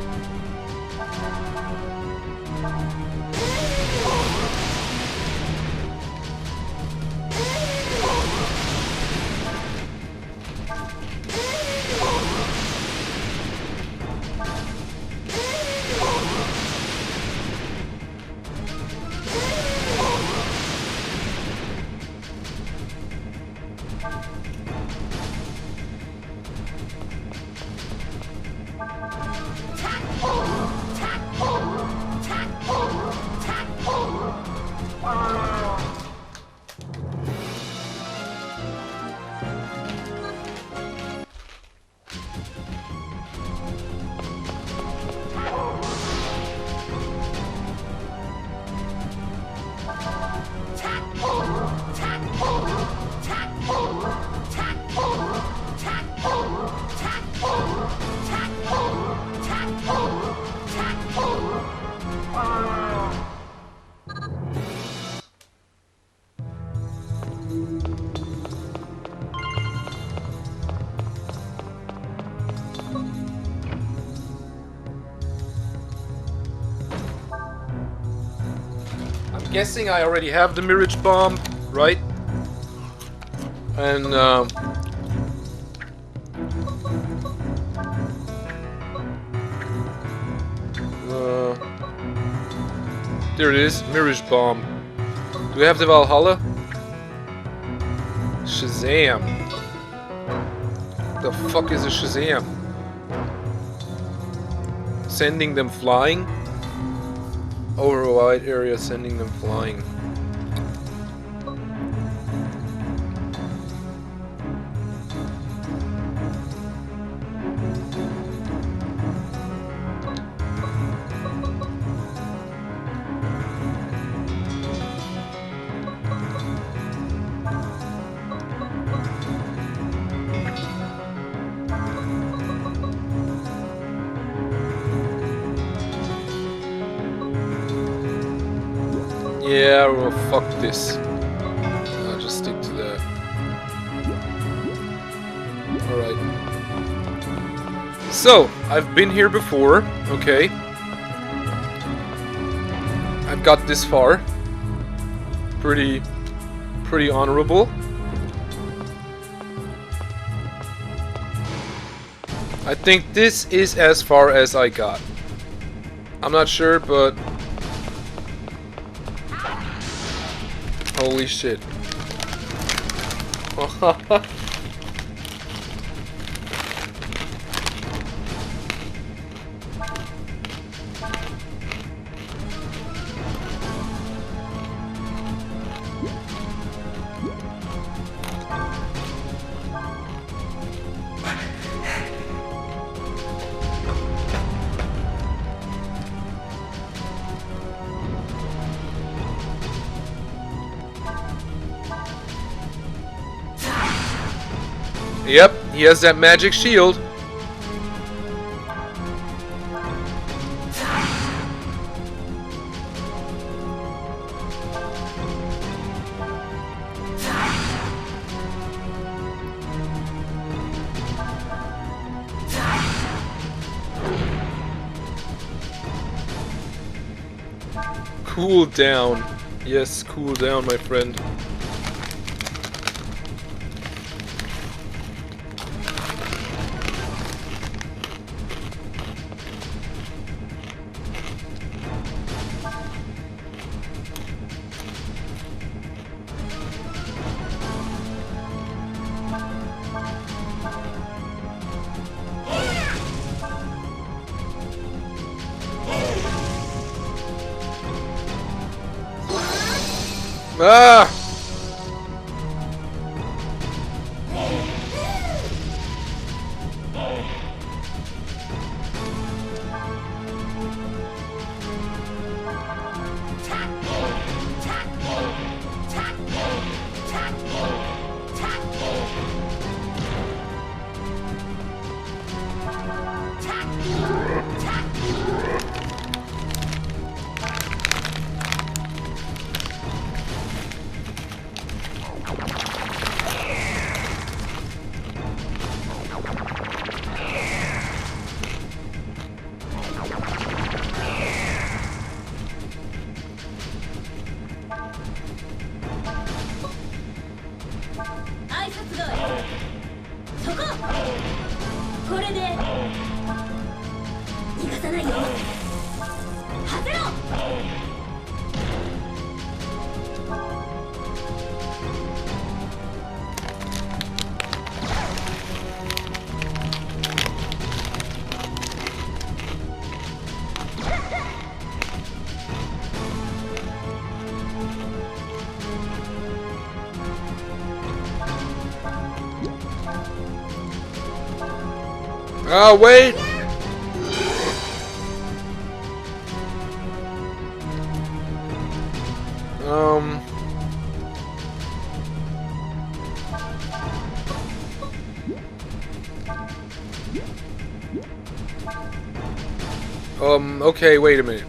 guessing I already have the Mirage Bomb, right? And, there it is, Mirage Bomb. Do we have the Valhalla? Shazam. The fuck is a Shazam? Sending them flying? Over a wide area, sending them flying. Yeah, well, fuck this. I'll just stick to that. Alright. So, I've been here before, okay. I've got this far. Pretty honorable. I think this is as far as I got. I'm not sure, but... Holy shit. Yep, he has that magic shield. Cool down. Yes, cool down, my friend. Ah! Oh, wait! Okay, wait a minute.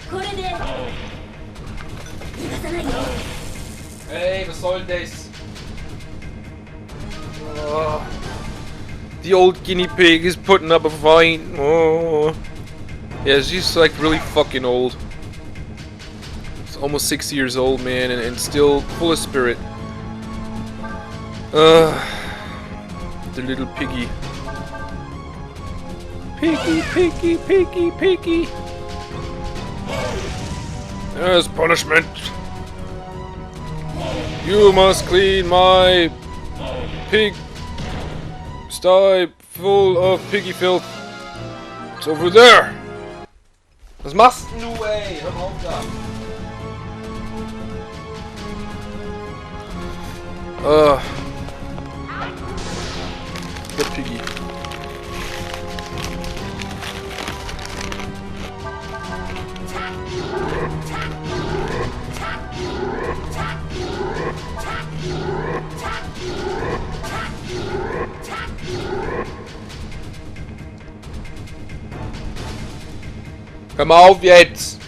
これで逃がさないよ Hey, was soll das? Oh, the old guinea pig is putting up a fight. Oh. Yeah, she's like really fucking old. She's almost 60 years old, man, and still full of spirit. The little piggy. Piggy, piggy, piggy, piggy. As punishment, you must clean my pig sty full of piggy filth. It's over there. Was machst denn du, ey? Hör mal auf da. The piggy. Hör mal auf jetzt!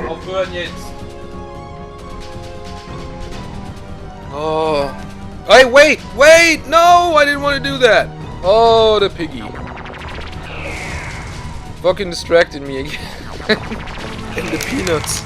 Aufhören jetzt! Oh. Hey, wait! Wait! No! I didn't want to do that! Oh, the piggy. Fucking distracted me again. And the peanuts.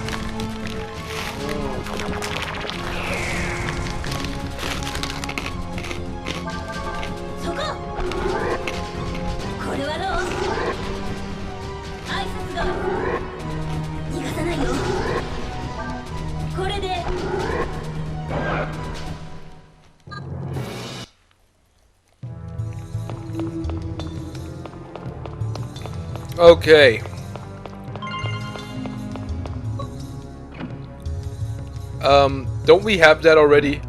Okay. Don't we have that already?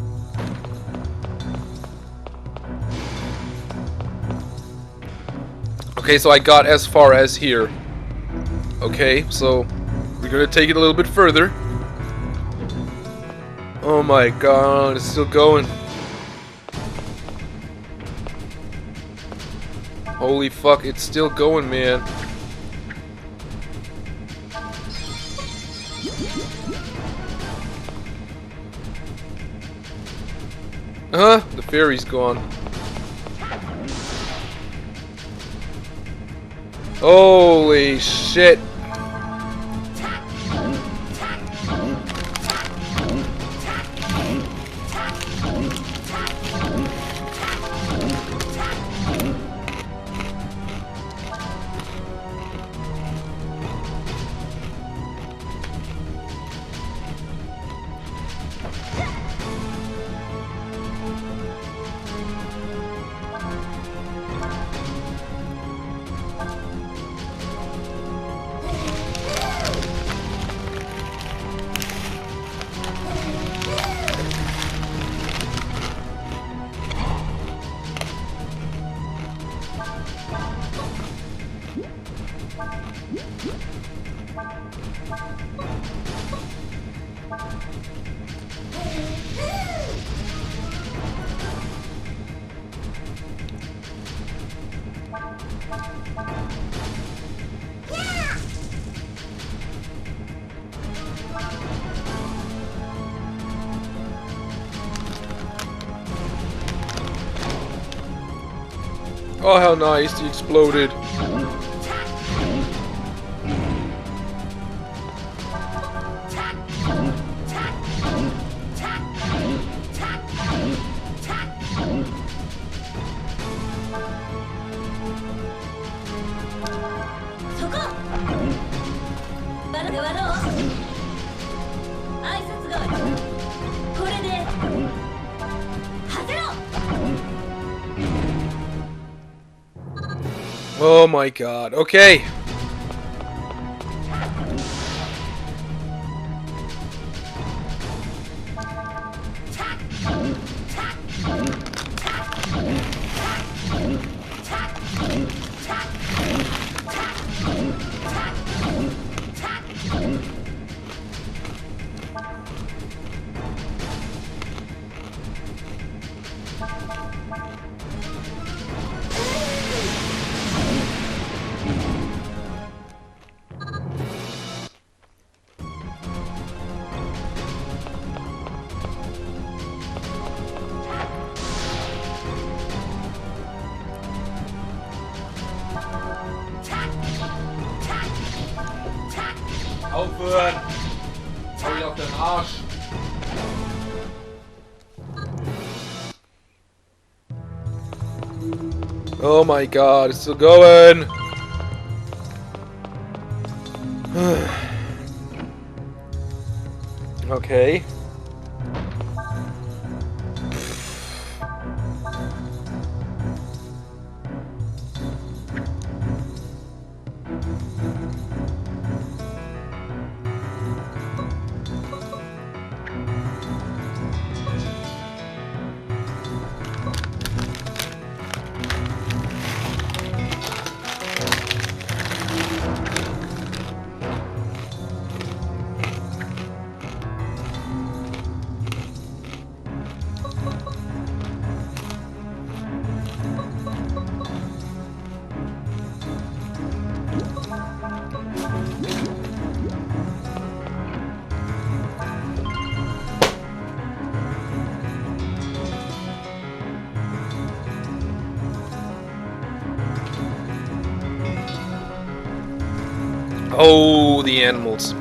Okay, so I got as far as here. Okay, so we're gonna take it a little bit further. Oh my god, it's still going. Holy fuck, it's still going, man. Huh? The ferry's gone. Holy shit. Oh, how nice, he exploded. Oh my god, okay. Aufhören! Hau ich auf den Arsch! Oh my god, it's still going! Okay. Oh, the animals.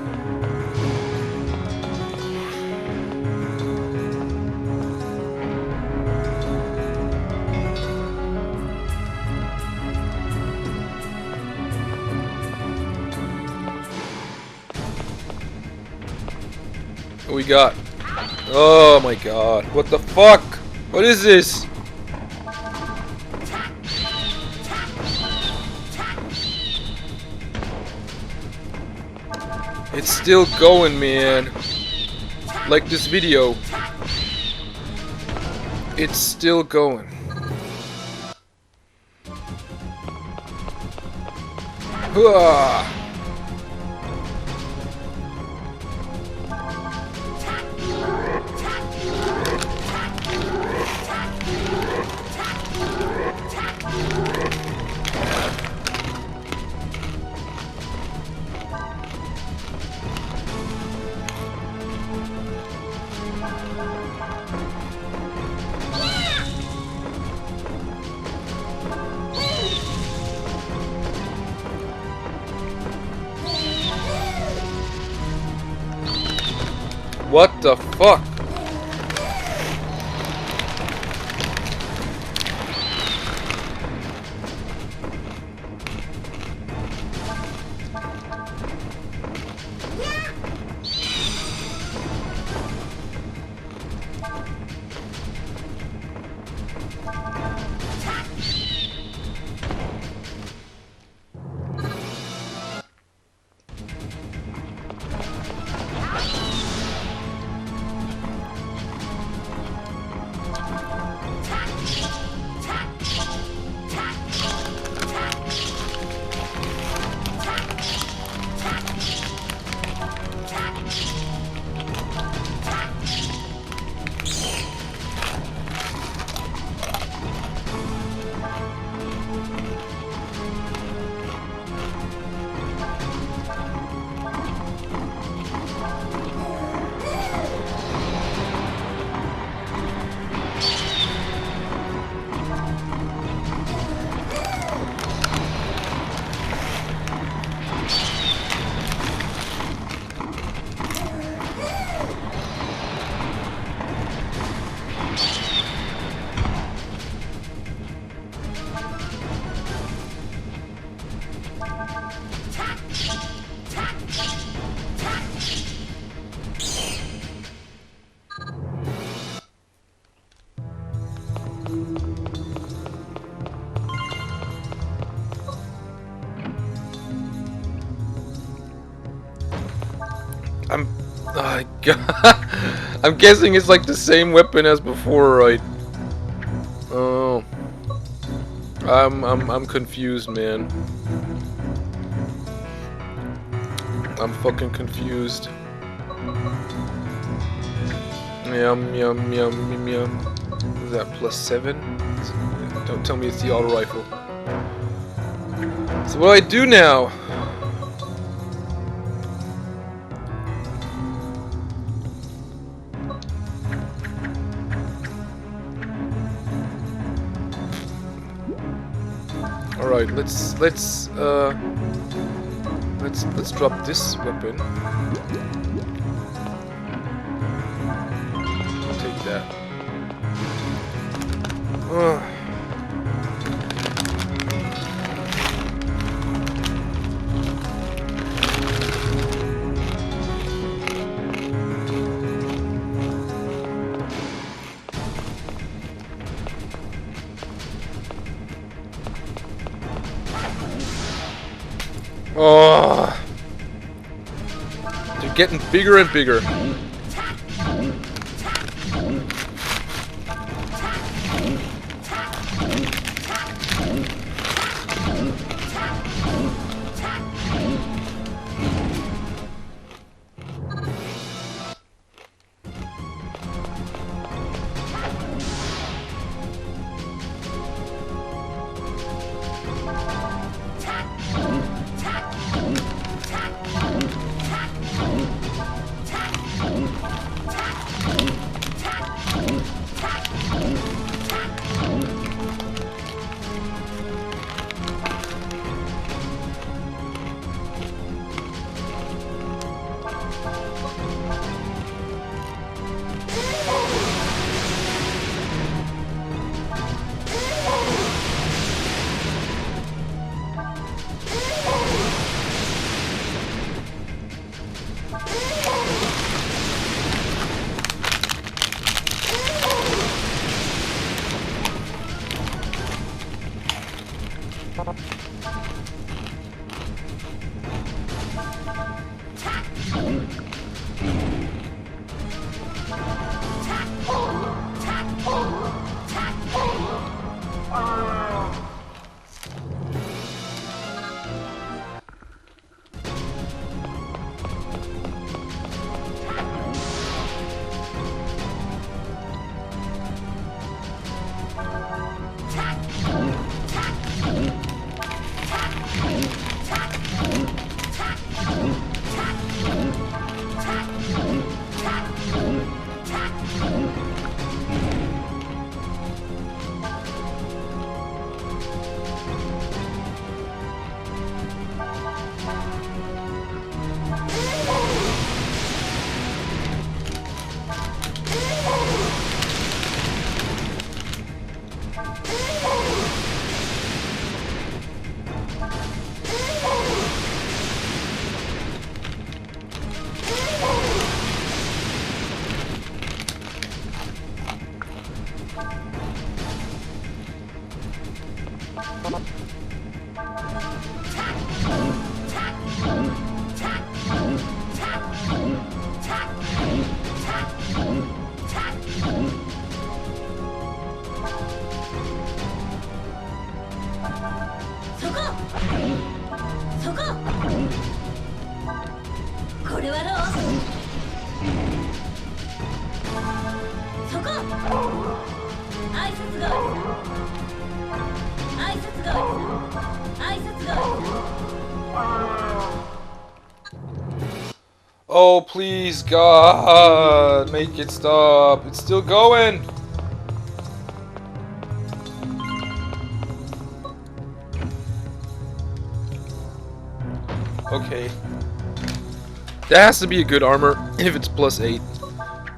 What we got? Oh my god. What the fuck? What is this? It's still going, man. Like this video. It's still going. Hooah! What the fuck? I'm guessing it's like the same weapon as before, right? Oh, I'm confused, man. I'm fucking confused. Yum yum yum yum yum. What is that, +7? Don't tell me it's the auto rifle. So what do I do now? Alright, let's Let's drop this weapon. Take that. Oh, they're getting bigger and bigger. Oh, please, God, make it stop. It's still going. Okay. That has to be a good armor if it's +8.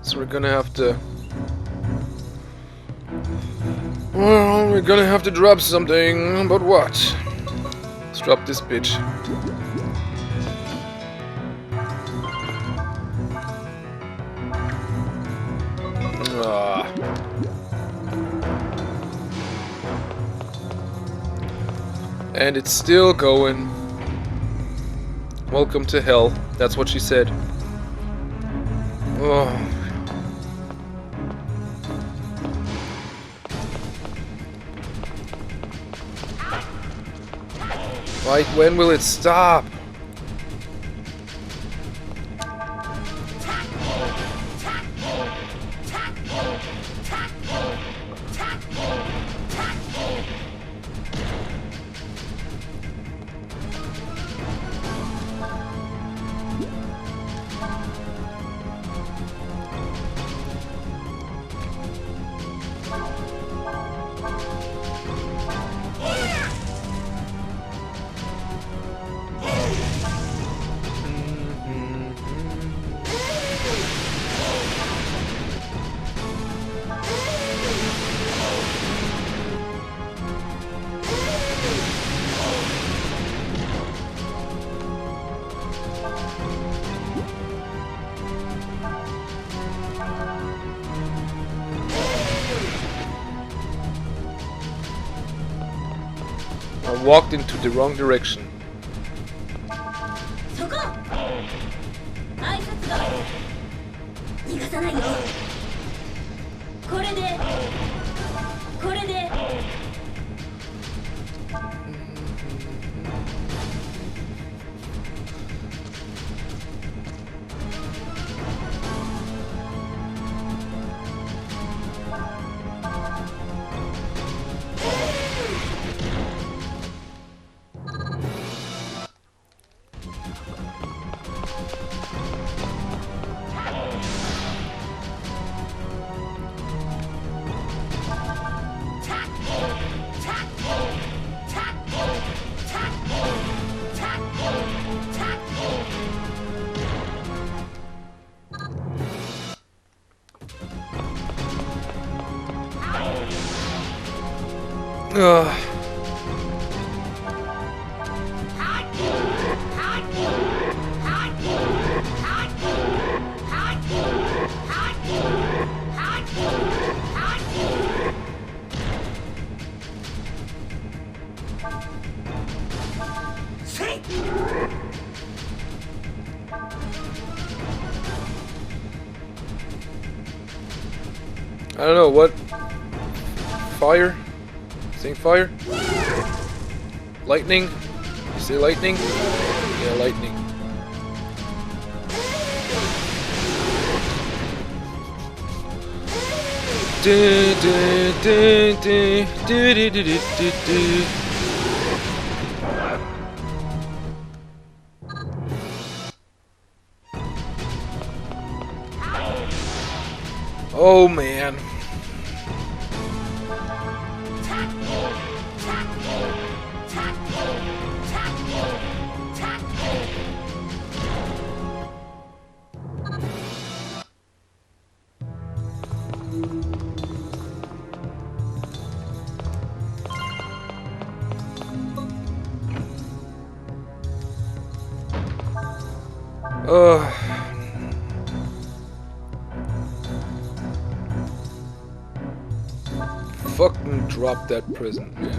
So we're gonna have to... Well, we're gonna have to drop something, but what? Let's drop this bitch. And it's still going. Welcome to hell. That's what she said. Oh. Right, when will it stop? I walked into the wrong direction. そこ挨拶が逃がさないよこれでこれで Ugh. I don't know what. Fire? Saying fire? Lightning? You say lightning? Yeah, lightning. Oh man. Fucking drop that present, man.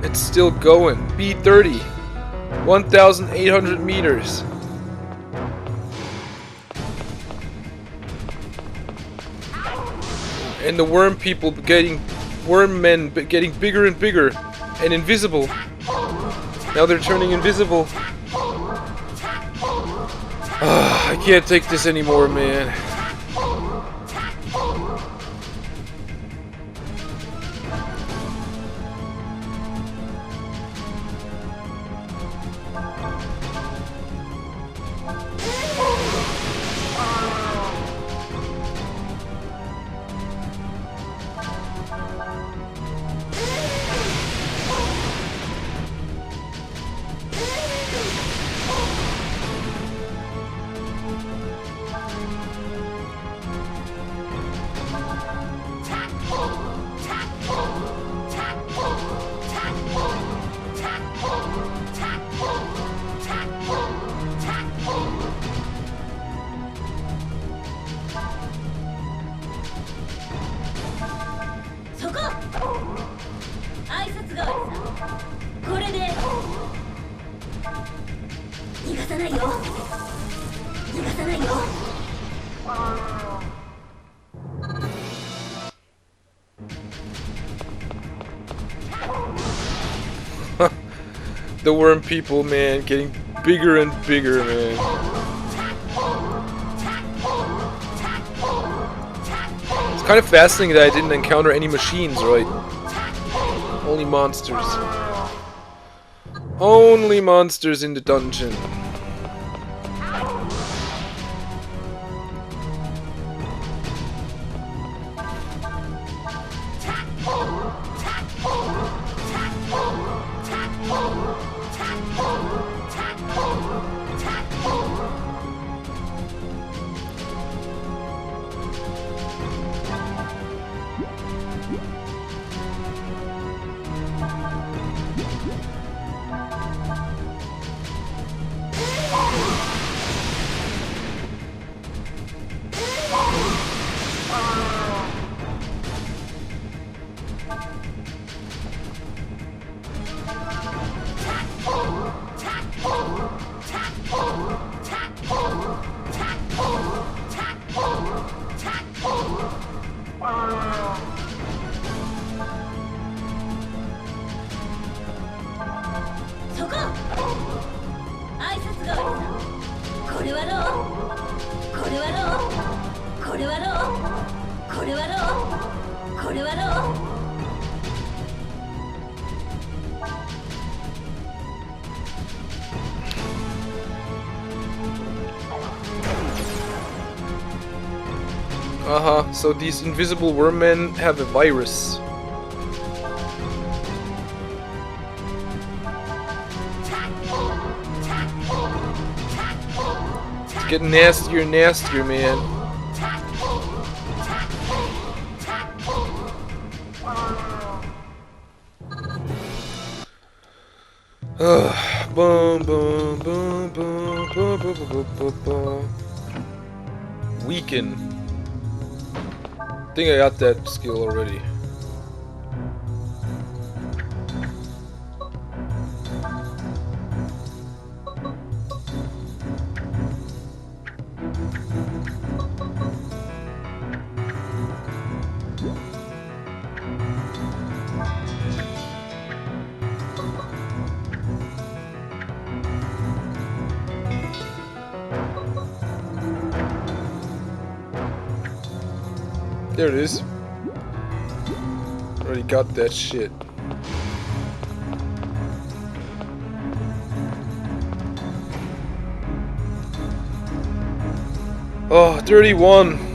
It's still going. B30. 1,800 meters. And the worm people worm men getting bigger and bigger and invisible. Now they're turning invisible. I can't take this anymore, man. The worm people, man, getting bigger and bigger, man. It's kind of fascinating that I didn't encounter any machines, right? Only monsters. Only monsters in the dungeon. これはローこれはローこれはローこれはローこれはロー Uh-huh, so these invisible worm men have a virus. It's getting nastier and nastier, man. Boom, boom, boom, boom, boom, boom, boom, boom, boom. Weaken. I think I got that skill already. There it is. Already got that shit. Oh, 31.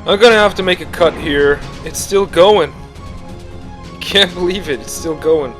I'm gonna have to make a cut here. It's still going. Can't believe it. It's still going.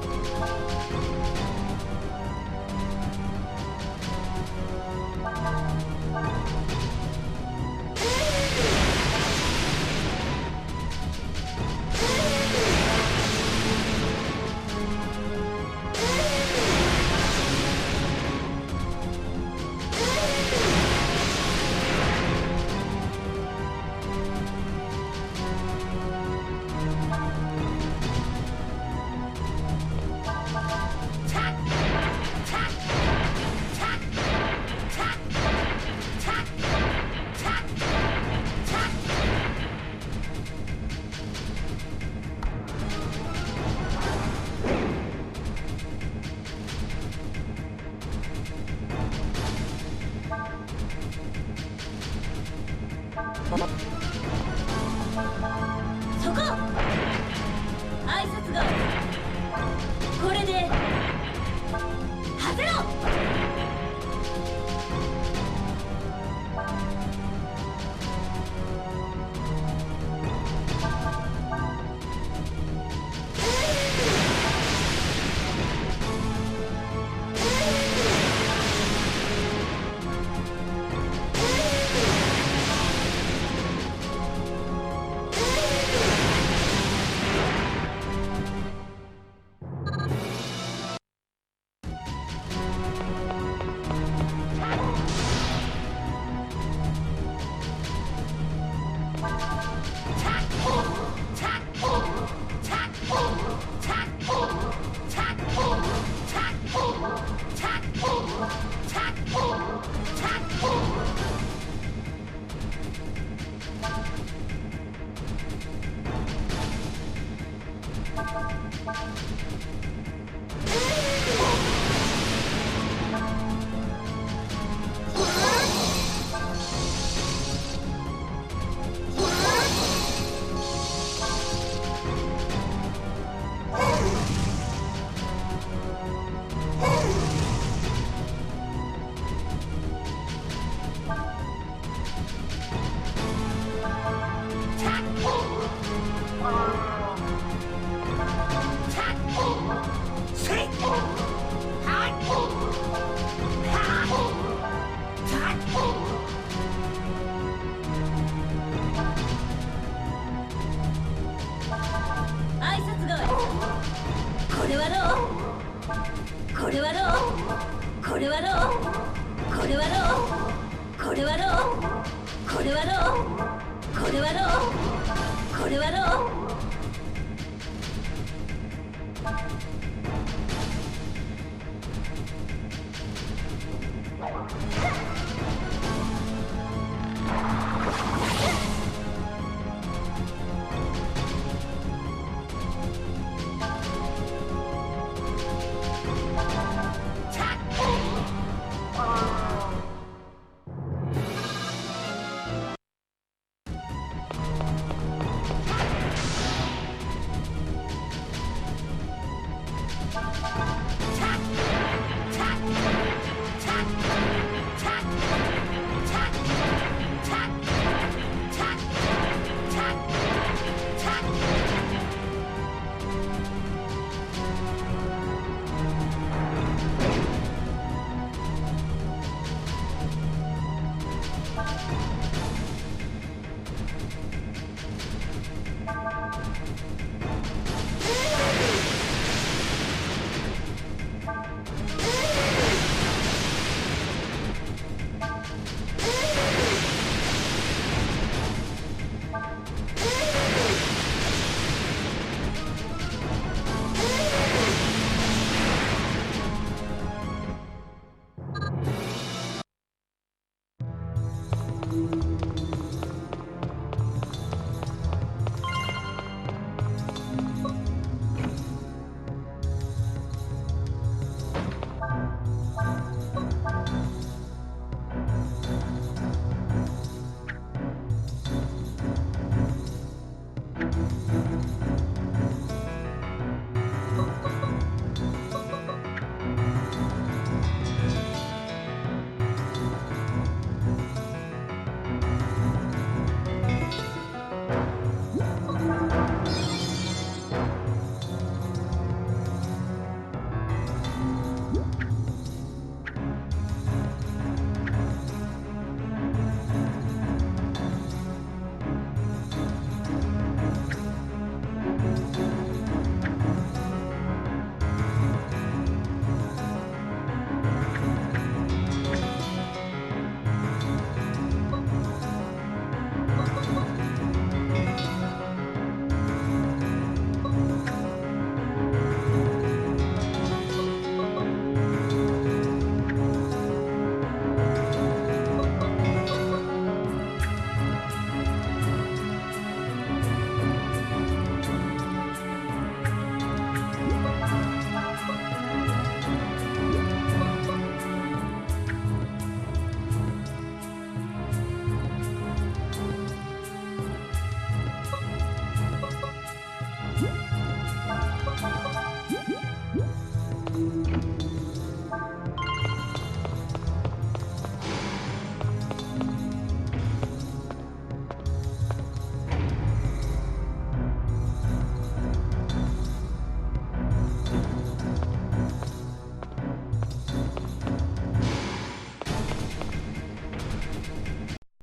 れはどうこれはどうこれはどうこれはどう